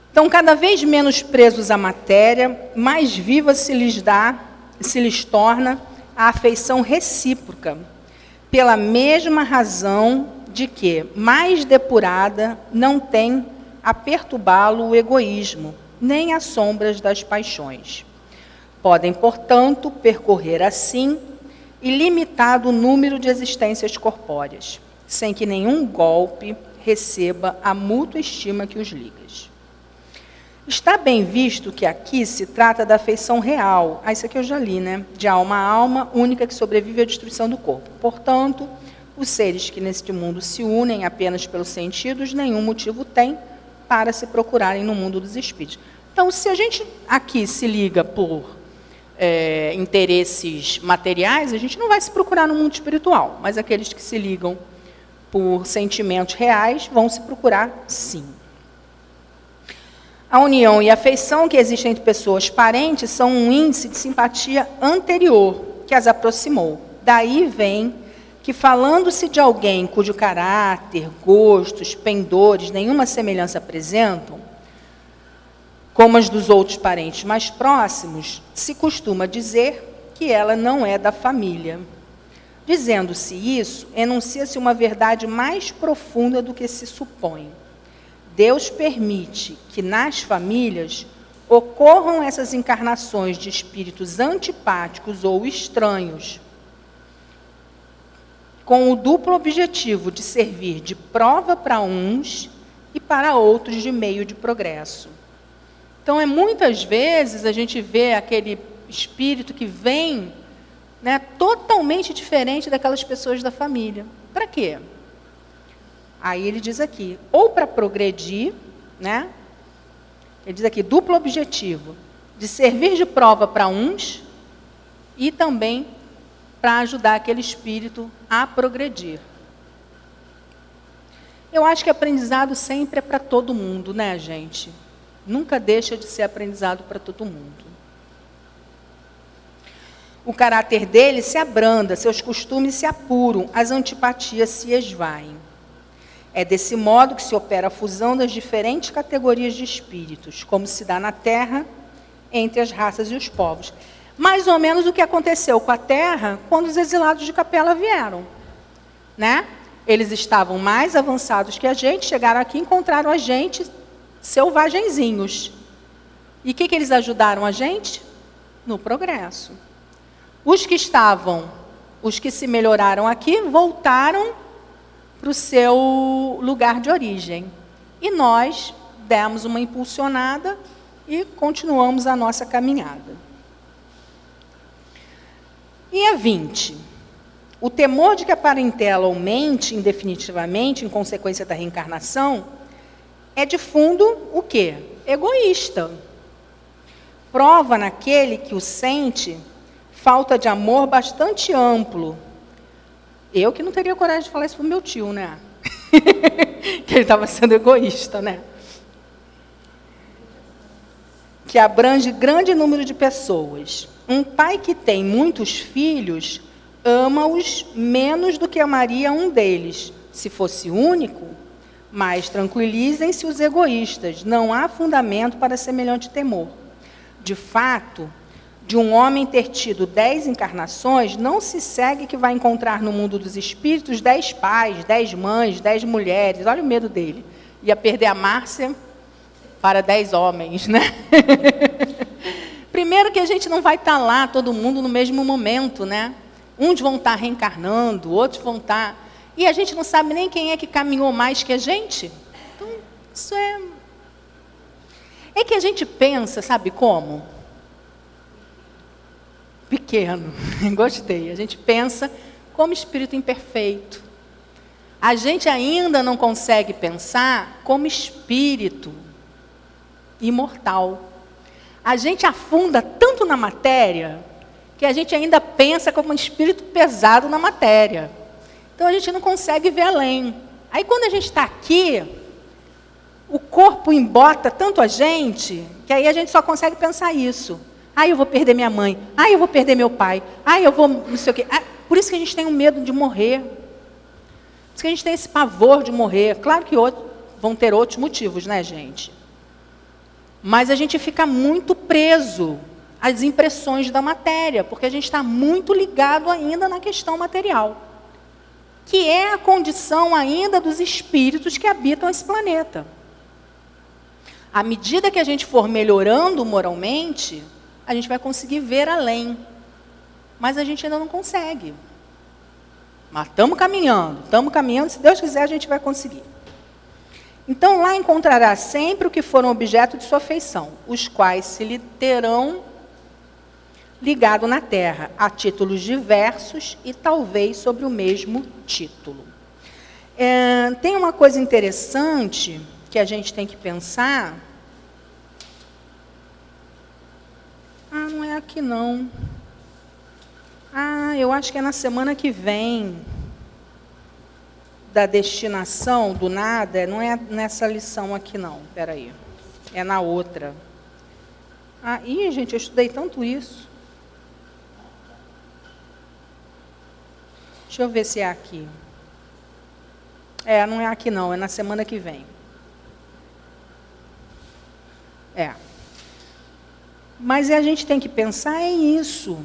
Então, cada vez menos presos à matéria, mais viva se lhes torna a afeição recíproca, pela mesma razão de que, mais depurada, não tem a perturbá-lo o egoísmo, nem as sombras das paixões. Podem, portanto, percorrer assim ilimitado número de existências corpóreas, sem que nenhum golpe receba a mútua estima que os liga. Está bem visto que aqui se trata da afeição real, isso aqui eu já li, né? De alma a alma, única que sobrevive à destruição do corpo. Portanto, os seres que neste mundo se unem apenas pelos sentidos, nenhum motivo têm para se procurarem no mundo dos espíritos. Então, se a gente aqui se liga por interesses materiais, a gente não vai se procurar no mundo espiritual, mas aqueles que se ligam por sentimentos reais vão se procurar sim. A união e a afeição que existem entre pessoas parentes são um índice de simpatia anterior que as aproximou. Daí vem que, falando-se de alguém cujo caráter, gostos, pendores, nenhuma semelhança apresentam, como as dos outros parentes mais próximos, se costuma dizer que ela não é da família. Dizendo-se isso, enuncia-se uma verdade mais profunda do que se supõe. Deus permite que nas famílias ocorram essas encarnações de espíritos antipáticos ou estranhos, com o duplo objetivo de servir de prova para uns e para outros de meio de progresso. Então, muitas vezes a gente vê aquele espírito que vem, né, totalmente diferente daquelas pessoas da família. Para quê? Aí ele diz aqui, ou para progredir, né? Ele diz aqui, duplo objetivo, de servir de prova para uns e também para ajudar aquele espírito a progredir. Eu acho que aprendizado sempre é para todo mundo, né, gente? Nunca deixa de ser aprendizado para todo mundo. O caráter dele se abranda, seus costumes se apuram, as antipatias se esvaem. É desse modo que se opera a fusão das diferentes categorias de espíritos, como se dá na Terra, entre as raças e os povos. Mais ou menos o que aconteceu com a Terra quando os exilados de Capela vieram, né? Eles estavam mais avançados que a gente, chegaram aqui e encontraram a gente selvagenzinhos. E o que eles ajudaram a gente? No progresso. Os que se melhoraram aqui, voltaram para o seu lugar de origem. E nós demos uma impulsionada e continuamos a nossa caminhada. E a 20. O temor de que a parentela aumente indefinitivamente em consequência da reencarnação é de fundo o quê? Egoísta. Prova naquele que o sente falta de amor bastante amplo. Eu que não teria coragem de falar isso para o meu tio, né? Que ele estava sendo egoísta, né? Que abrange grande número de pessoas. Um pai que tem muitos filhos ama-os menos do que amaria um deles, se fosse único. Mas tranquilizem-se os egoístas, não há fundamento para semelhante temor. De fato, de um homem ter tido 10 encarnações, não se segue que vai encontrar no mundo dos espíritos 10 pais, 10 mães, 10 mulheres. Olha o medo dele. Ia perder a Márcia para 10 homens, né? Primeiro que a gente não vai estar lá, todo mundo, no mesmo momento, né? Uns vão estar reencarnando, outros vão estar... E a gente não sabe nem quem é que caminhou mais que a gente. Então, isso é... É que a gente pensa, sabe como? Pequeno, gostei. A gente pensa como espírito imperfeito. A gente ainda não consegue pensar como espírito imortal. A gente afunda tanto na matéria que a gente ainda pensa como um espírito pesado na matéria. Então a gente não consegue ver além. Aí quando a gente está aqui, o corpo embota tanto a gente que aí a gente só consegue pensar isso. Eu vou perder minha mãe. Eu vou perder meu pai. Eu vou não sei o quê. Por isso que a gente tem um medo de morrer. Por isso que a gente tem esse pavor de morrer. Claro que vão ter outros motivos, né, gente? Mas a gente fica muito preso às impressões da matéria, porque a gente está muito ligado ainda na questão material, que é a condição ainda dos espíritos que habitam esse planeta. À medida que a gente for melhorando moralmente, a gente vai conseguir ver além. Mas a gente ainda não consegue. Mas estamos caminhando, se Deus quiser a gente vai conseguir. Então lá encontrará sempre o que foram objeto de sua afeição, os quais se lhe terão ligado na terra, a títulos diversos e talvez sobre o mesmo título. Tem uma coisa interessante que a gente tem que pensar. Não é aqui não. Eu acho que é na semana que vem, da destinação, do nada, não é nessa lição aqui não, espera aí. É na outra. Gente, eu estudei tanto isso. Deixa eu ver se é aqui. Não é aqui não, é na semana que vem. Mas a gente tem que pensar em isso.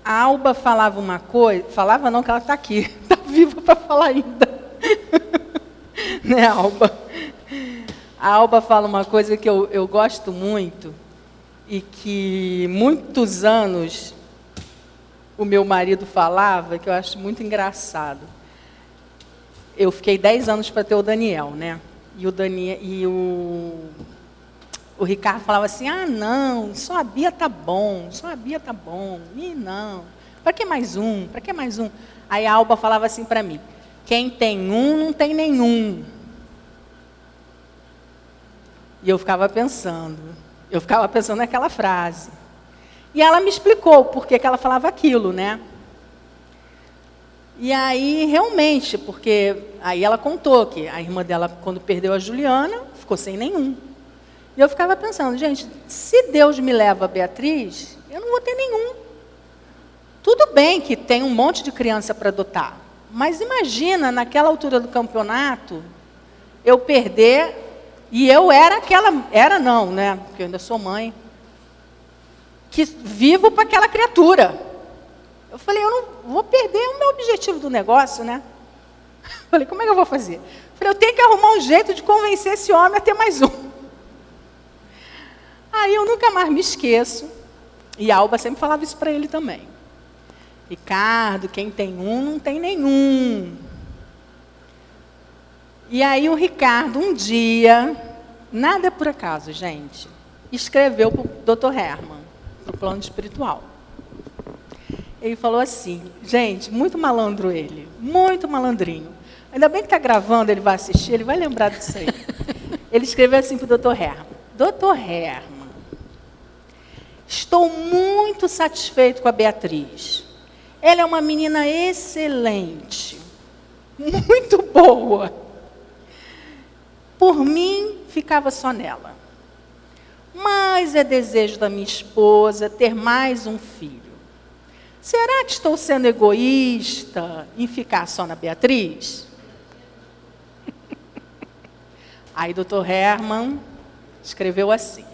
A Alba falava uma coisa, falava não, que ela está aqui, está viva para falar ainda. Né, Alba? A Alba fala uma coisa que eu gosto muito, e que muitos anos o meu marido falava, que eu acho muito engraçado. Eu fiquei 10 anos para ter o Daniel, né? E o Ricardo falava assim, não, só a Bia tá bom, e não, para que mais um? Aí a Alba falava assim para mim, quem tem um, não tem nenhum. E eu ficava pensando naquela frase. E ela me explicou por que ela falava aquilo, né? E aí, realmente, porque aí ela contou que a irmã dela, quando perdeu a Juliana, ficou sem nenhum. E eu ficava pensando, gente, se Deus me leva a Beatriz, eu não vou ter nenhum. Tudo bem que tem um monte de criança para adotar, mas imagina, naquela altura do campeonato, eu perder, e eu não, né? Porque eu ainda sou mãe, que vivo para aquela criatura. Eu falei, eu não vou perder o meu objetivo do negócio, né? Falei, como é que eu vou fazer? Falei, eu tenho que arrumar um jeito de convencer esse homem a ter mais um. Aí eu nunca mais me esqueço, e a Alba sempre falava isso para ele também. Ricardo, quem tem um, não tem nenhum. E aí o Ricardo, um dia, nada é por acaso, gente, escreveu para o Dr. Herman, para o plano espiritual. Ele falou assim, gente, muito malandro ele, muito malandrinho. Ainda bem que está gravando, ele vai assistir, ele vai lembrar disso aí. Ele escreveu assim para o Dr. Herman, Dr. Herman, estou muito satisfeito com a Beatriz. Ela é uma menina excelente, muito boa. Por mim, ficava só nela. Mas é desejo da minha esposa ter mais um filho. Será que estou sendo egoísta em ficar só na Beatriz? Aí Dr. Herman escreveu assim,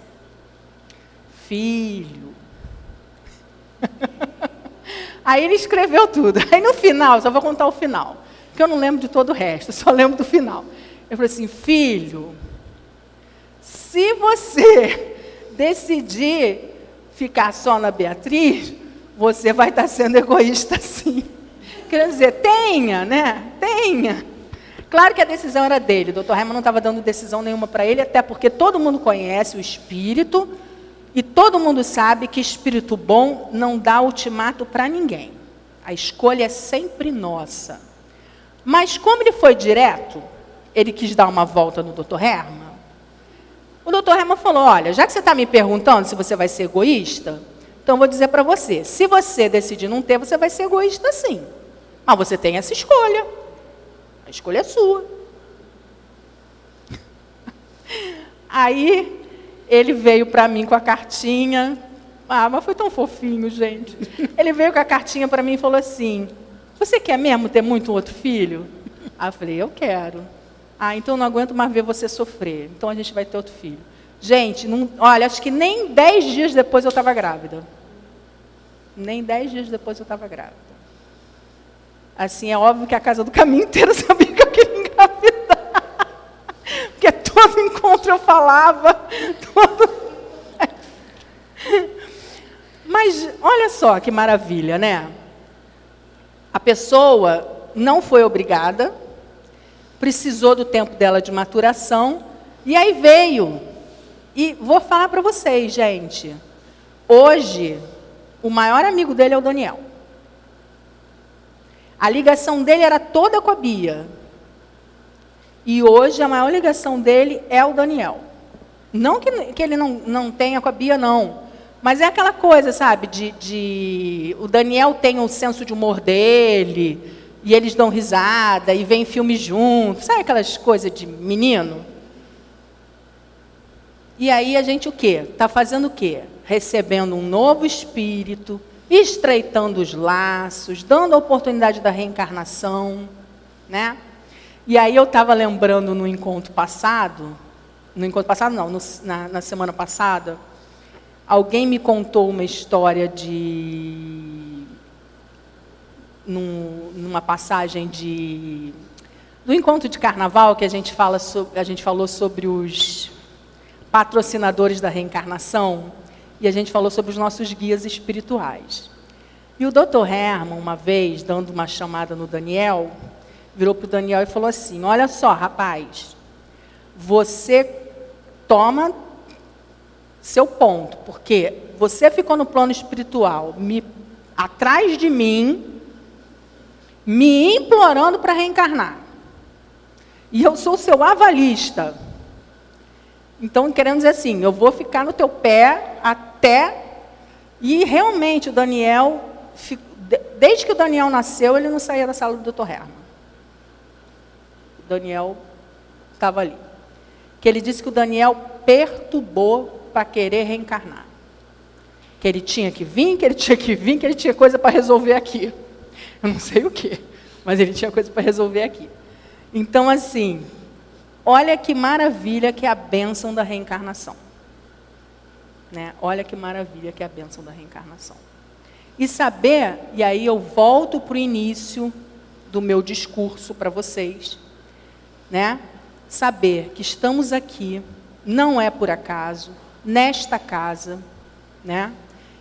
filho. Aí ele escreveu tudo. Aí no final, só vou contar o final, porque eu não lembro de todo o resto, só lembro do final. Eu falei assim, filho, se você decidir ficar só na Beatriz, você vai estar sendo egoísta sim. Quer dizer, tenha, né? Tenha. Claro que a decisão era dele. O Dr. Herman não estava dando decisão nenhuma para ele, até porque todo mundo conhece o espírito e todo mundo sabe que espírito bom não dá ultimato para ninguém. A escolha é sempre nossa. Mas como ele foi direto, ele quis dar uma volta no Dr. Herman. O Dr. Herman falou, olha, já que você está me perguntando se você vai ser egoísta, então, vou dizer para você, se você decidir não ter, você vai ser egoísta sim. Mas você tem essa escolha. A escolha é sua. Aí, ele veio para mim com a cartinha, Ah, mas foi tão fofinho, gente. Ele veio com a cartinha para mim e falou assim, você quer mesmo ter muito outro filho? Aí eu falei, eu quero. Ah, então eu não aguento mais ver você sofrer. Então a gente vai ter outro filho. Gente, olha, acho que nem 10 dias depois eu estava grávida. Nem 10 dias depois eu estava grávida. Assim, é óbvio que a casa do caminho inteiro sabia que eu queria engravidar. Porque todo encontro eu falava. Mas olha só que maravilha, né? A pessoa não foi obrigada, precisou do tempo dela de maturação, e aí veio. E vou falar para vocês, gente. Hoje, o maior amigo dele é o Daniel. A ligação dele era toda com a Bia. E hoje a maior ligação dele é o Daniel. Não que ele não tenha com a Bia, não. Mas é aquela coisa, sabe, o Daniel tem o senso de humor dele, e eles dão risada, e vêm filme juntos, sabe aquelas coisas de menino? E aí a gente o quê? Está fazendo o quê? Recebendo um novo espírito, estreitando os laços, dando a oportunidade da reencarnação, né? E aí eu estava lembrando no encontro passado não, na semana passada, alguém me contou uma história numa passagem do encontro de carnaval, que a gente falou sobre os patrocinadores da reencarnação, e a gente falou sobre os nossos guias espirituais. E o Dr. Herman, uma vez, dando uma chamada no Daniel, virou para o Daniel e falou assim, olha só, rapaz, você toma seu ponto, porque você ficou no plano espiritual, atrás de mim, me implorando para reencarnar. E eu sou seu avalista. Então, querendo dizer assim, eu vou ficar no teu pé até... E realmente o Daniel, desde que o Daniel nasceu, ele não saía da sala do Dr. Herman. O Daniel estava ali. Que ele disse que o Daniel perturbou para querer reencarnar. Que ele tinha que vir, que ele tinha coisa para resolver aqui. Eu não sei o quê, mas ele tinha coisa para resolver aqui. Então, assim, olha que maravilha que é a bênção da reencarnação. Né? Olha que maravilha que é a bênção da reencarnação. E saber, e aí eu volto para o início do meu discurso para vocês, né? Saber que estamos aqui, não é por acaso, nesta casa, né?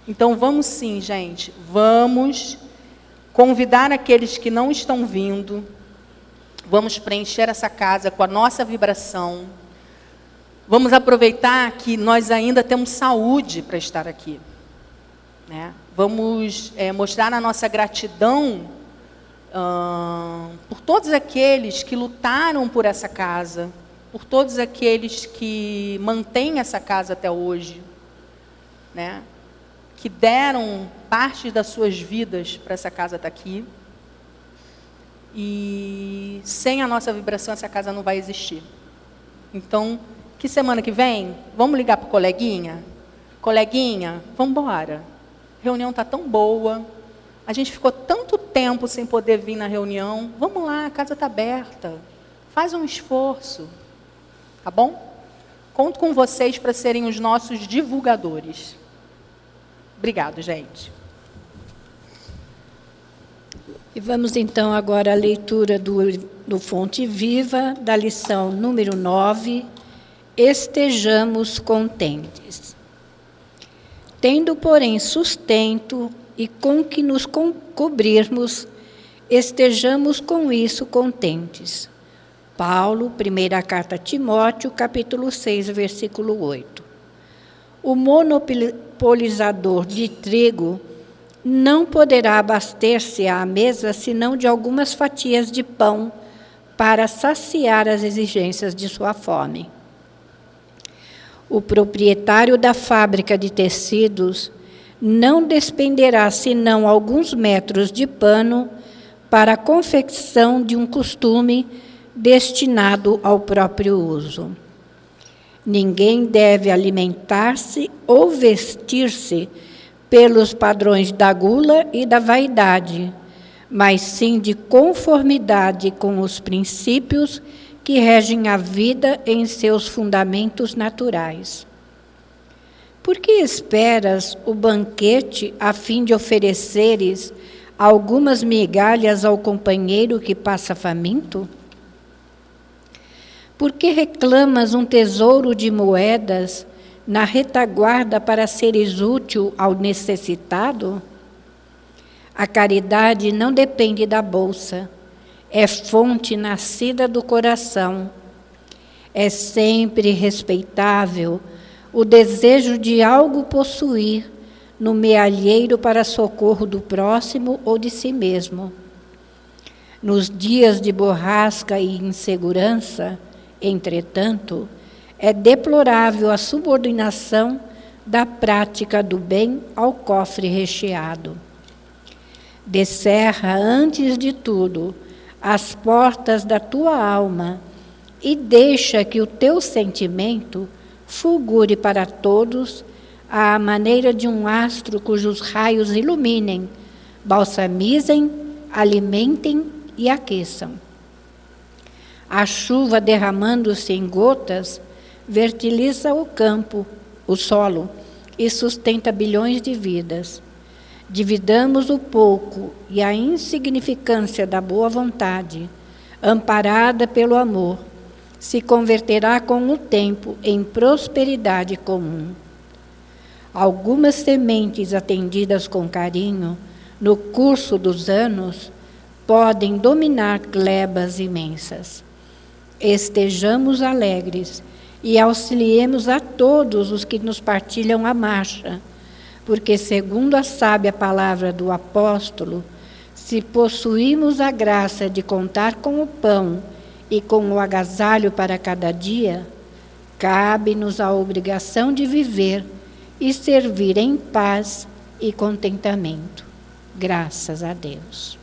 Então vamos sim, gente, vamos convidar aqueles que não estão vindo, vamos preencher essa casa com a nossa vibração, vamos aproveitar que nós ainda temos saúde para estar aqui, né? Vamos mostrar a nossa gratidão por todos aqueles que lutaram por essa casa, por todos aqueles que mantêm essa casa até hoje, né? Que deram parte das suas vidas para essa casa estar aqui. E sem a nossa vibração, essa casa não vai existir. Então, que semana que vem, vamos ligar para o coleguinha? Coleguinha, vamos embora. A reunião está tão boa. A gente ficou tanto tempo sem poder vir na reunião. Vamos lá, a casa está aberta. Faz um esforço. Tá bom? Conto com vocês para serem os nossos divulgadores. Obrigado, gente. E vamos então agora à leitura do Fonte Viva, da lição número 9, Estejamos contentes. Tendo, porém, sustento e com que nos cobrirmos, estejamos com isso contentes. Paulo, primeira carta a Timóteo, capítulo 6, versículo 8. O monopolizador de trigo não poderá abaster-se à mesa senão de algumas fatias de pão para saciar as exigências de sua fome. O proprietário da fábrica de tecidos não despenderá senão alguns metros de pano para a confecção de um costume destinado ao próprio uso. Ninguém deve alimentar-se ou vestir-se pelos padrões da gula e da vaidade, mas sim de conformidade com os princípios que regem a vida em seus fundamentos naturais. Por que esperas o banquete a fim de ofereceres algumas migalhas ao companheiro que passa faminto? Por que reclamas um tesouro de moedas na retaguarda para seres útil ao necessitado? A caridade não depende da bolsa, é fonte nascida do coração. É sempre respeitável o desejo de algo possuir no mealheiro para socorro do próximo ou de si mesmo. Nos dias de borrasca e insegurança, entretanto, é deplorável a subordinação da prática do bem ao cofre recheado. Descerra, antes de tudo, as portas da tua alma e deixa que o teu sentimento fulgure para todos à maneira de um astro cujos raios iluminem, balsamizem, alimentem e aqueçam. A chuva derramando-se em gotas fertiliza o campo, o solo, e sustenta bilhões de vidas. Dividamos o pouco e a insignificância da boa vontade, amparada pelo amor, se converterá com o tempo em prosperidade comum. Algumas sementes atendidas com carinho, no curso dos anos, podem dominar glebas imensas. Estejamos alegres e auxiliemos a todos os que nos partilham a marcha, porque, segundo a sábia palavra do apóstolo, se possuímos a graça de contar com o pão e com o agasalho para cada dia, cabe-nos a obrigação de viver e servir em paz e contentamento. Graças a Deus.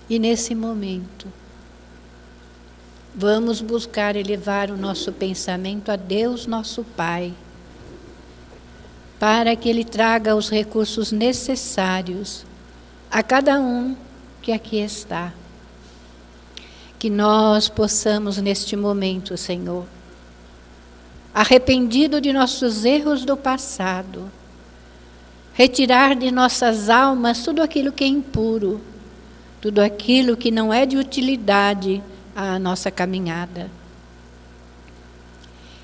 E nesse momento, vamos buscar elevar o nosso pensamento a Deus, nosso Pai, para que Ele traga os recursos necessários a cada um que aqui está. Que nós possamos, neste momento, Senhor, arrependido de nossos erros do passado, retirar de nossas almas tudo aquilo que é impuro, tudo aquilo que não é de utilidade à nossa caminhada.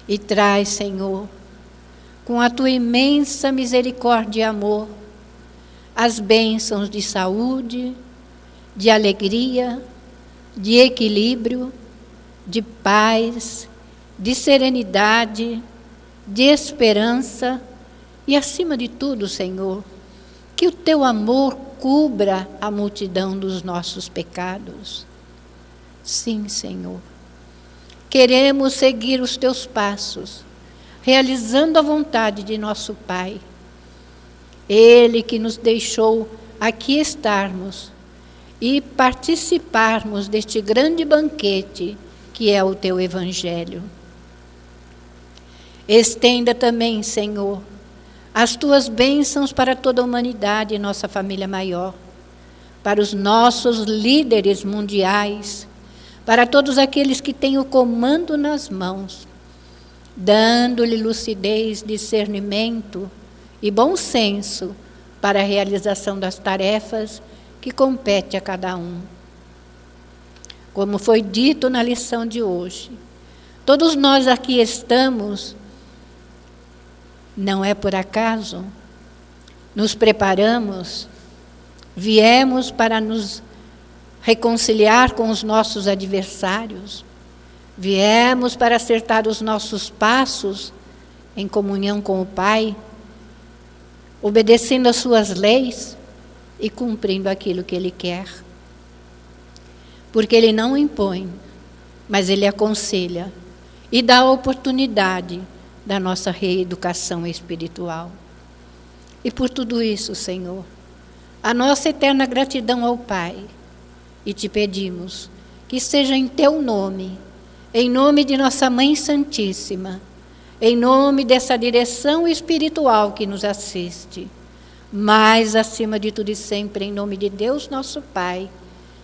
E traz, Senhor, com a tua imensa misericórdia e amor, as bênçãos de saúde, de alegria, de equilíbrio, de paz, de serenidade, de esperança e, acima de tudo, Senhor, que o teu amor cubra a multidão dos nossos pecados. Sim, Senhor, queremos seguir os teus passos, realizando a vontade de nosso Pai. Ele que nos deixou aqui estarmos e participarmos deste grande banquete que é o teu Evangelho. Estenda também, Senhor, as tuas bênçãos para toda a humanidade e nossa família maior, para os nossos líderes mundiais, para todos aqueles que têm o comando nas mãos, dando-lhe lucidez, discernimento e bom senso para a realização das tarefas que compete a cada um. Como foi dito na lição de hoje, todos nós aqui estamos, não é por acaso, nos preparamos, viemos para nos reconciliar com os nossos adversários, viemos para acertar os nossos passos em comunhão com o Pai, obedecendo às suas leis e cumprindo aquilo que Ele quer. Porque Ele não impõe, mas Ele aconselha e dá a oportunidade da nossa reeducação espiritual. E por tudo isso, Senhor, a nossa eterna gratidão ao Pai, e te pedimos que seja em teu nome, em nome de nossa Mãe Santíssima, em nome dessa direção espiritual que nos assiste, mas, acima de tudo e sempre, em nome de Deus nosso Pai,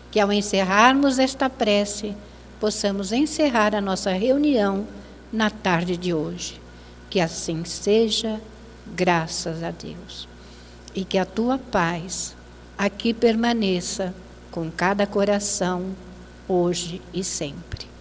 que ao encerrarmos esta prece, possamos encerrar a nossa reunião na tarde de hoje. Que assim seja, graças a Deus. E que a tua paz aqui permaneça com cada coração, hoje e sempre.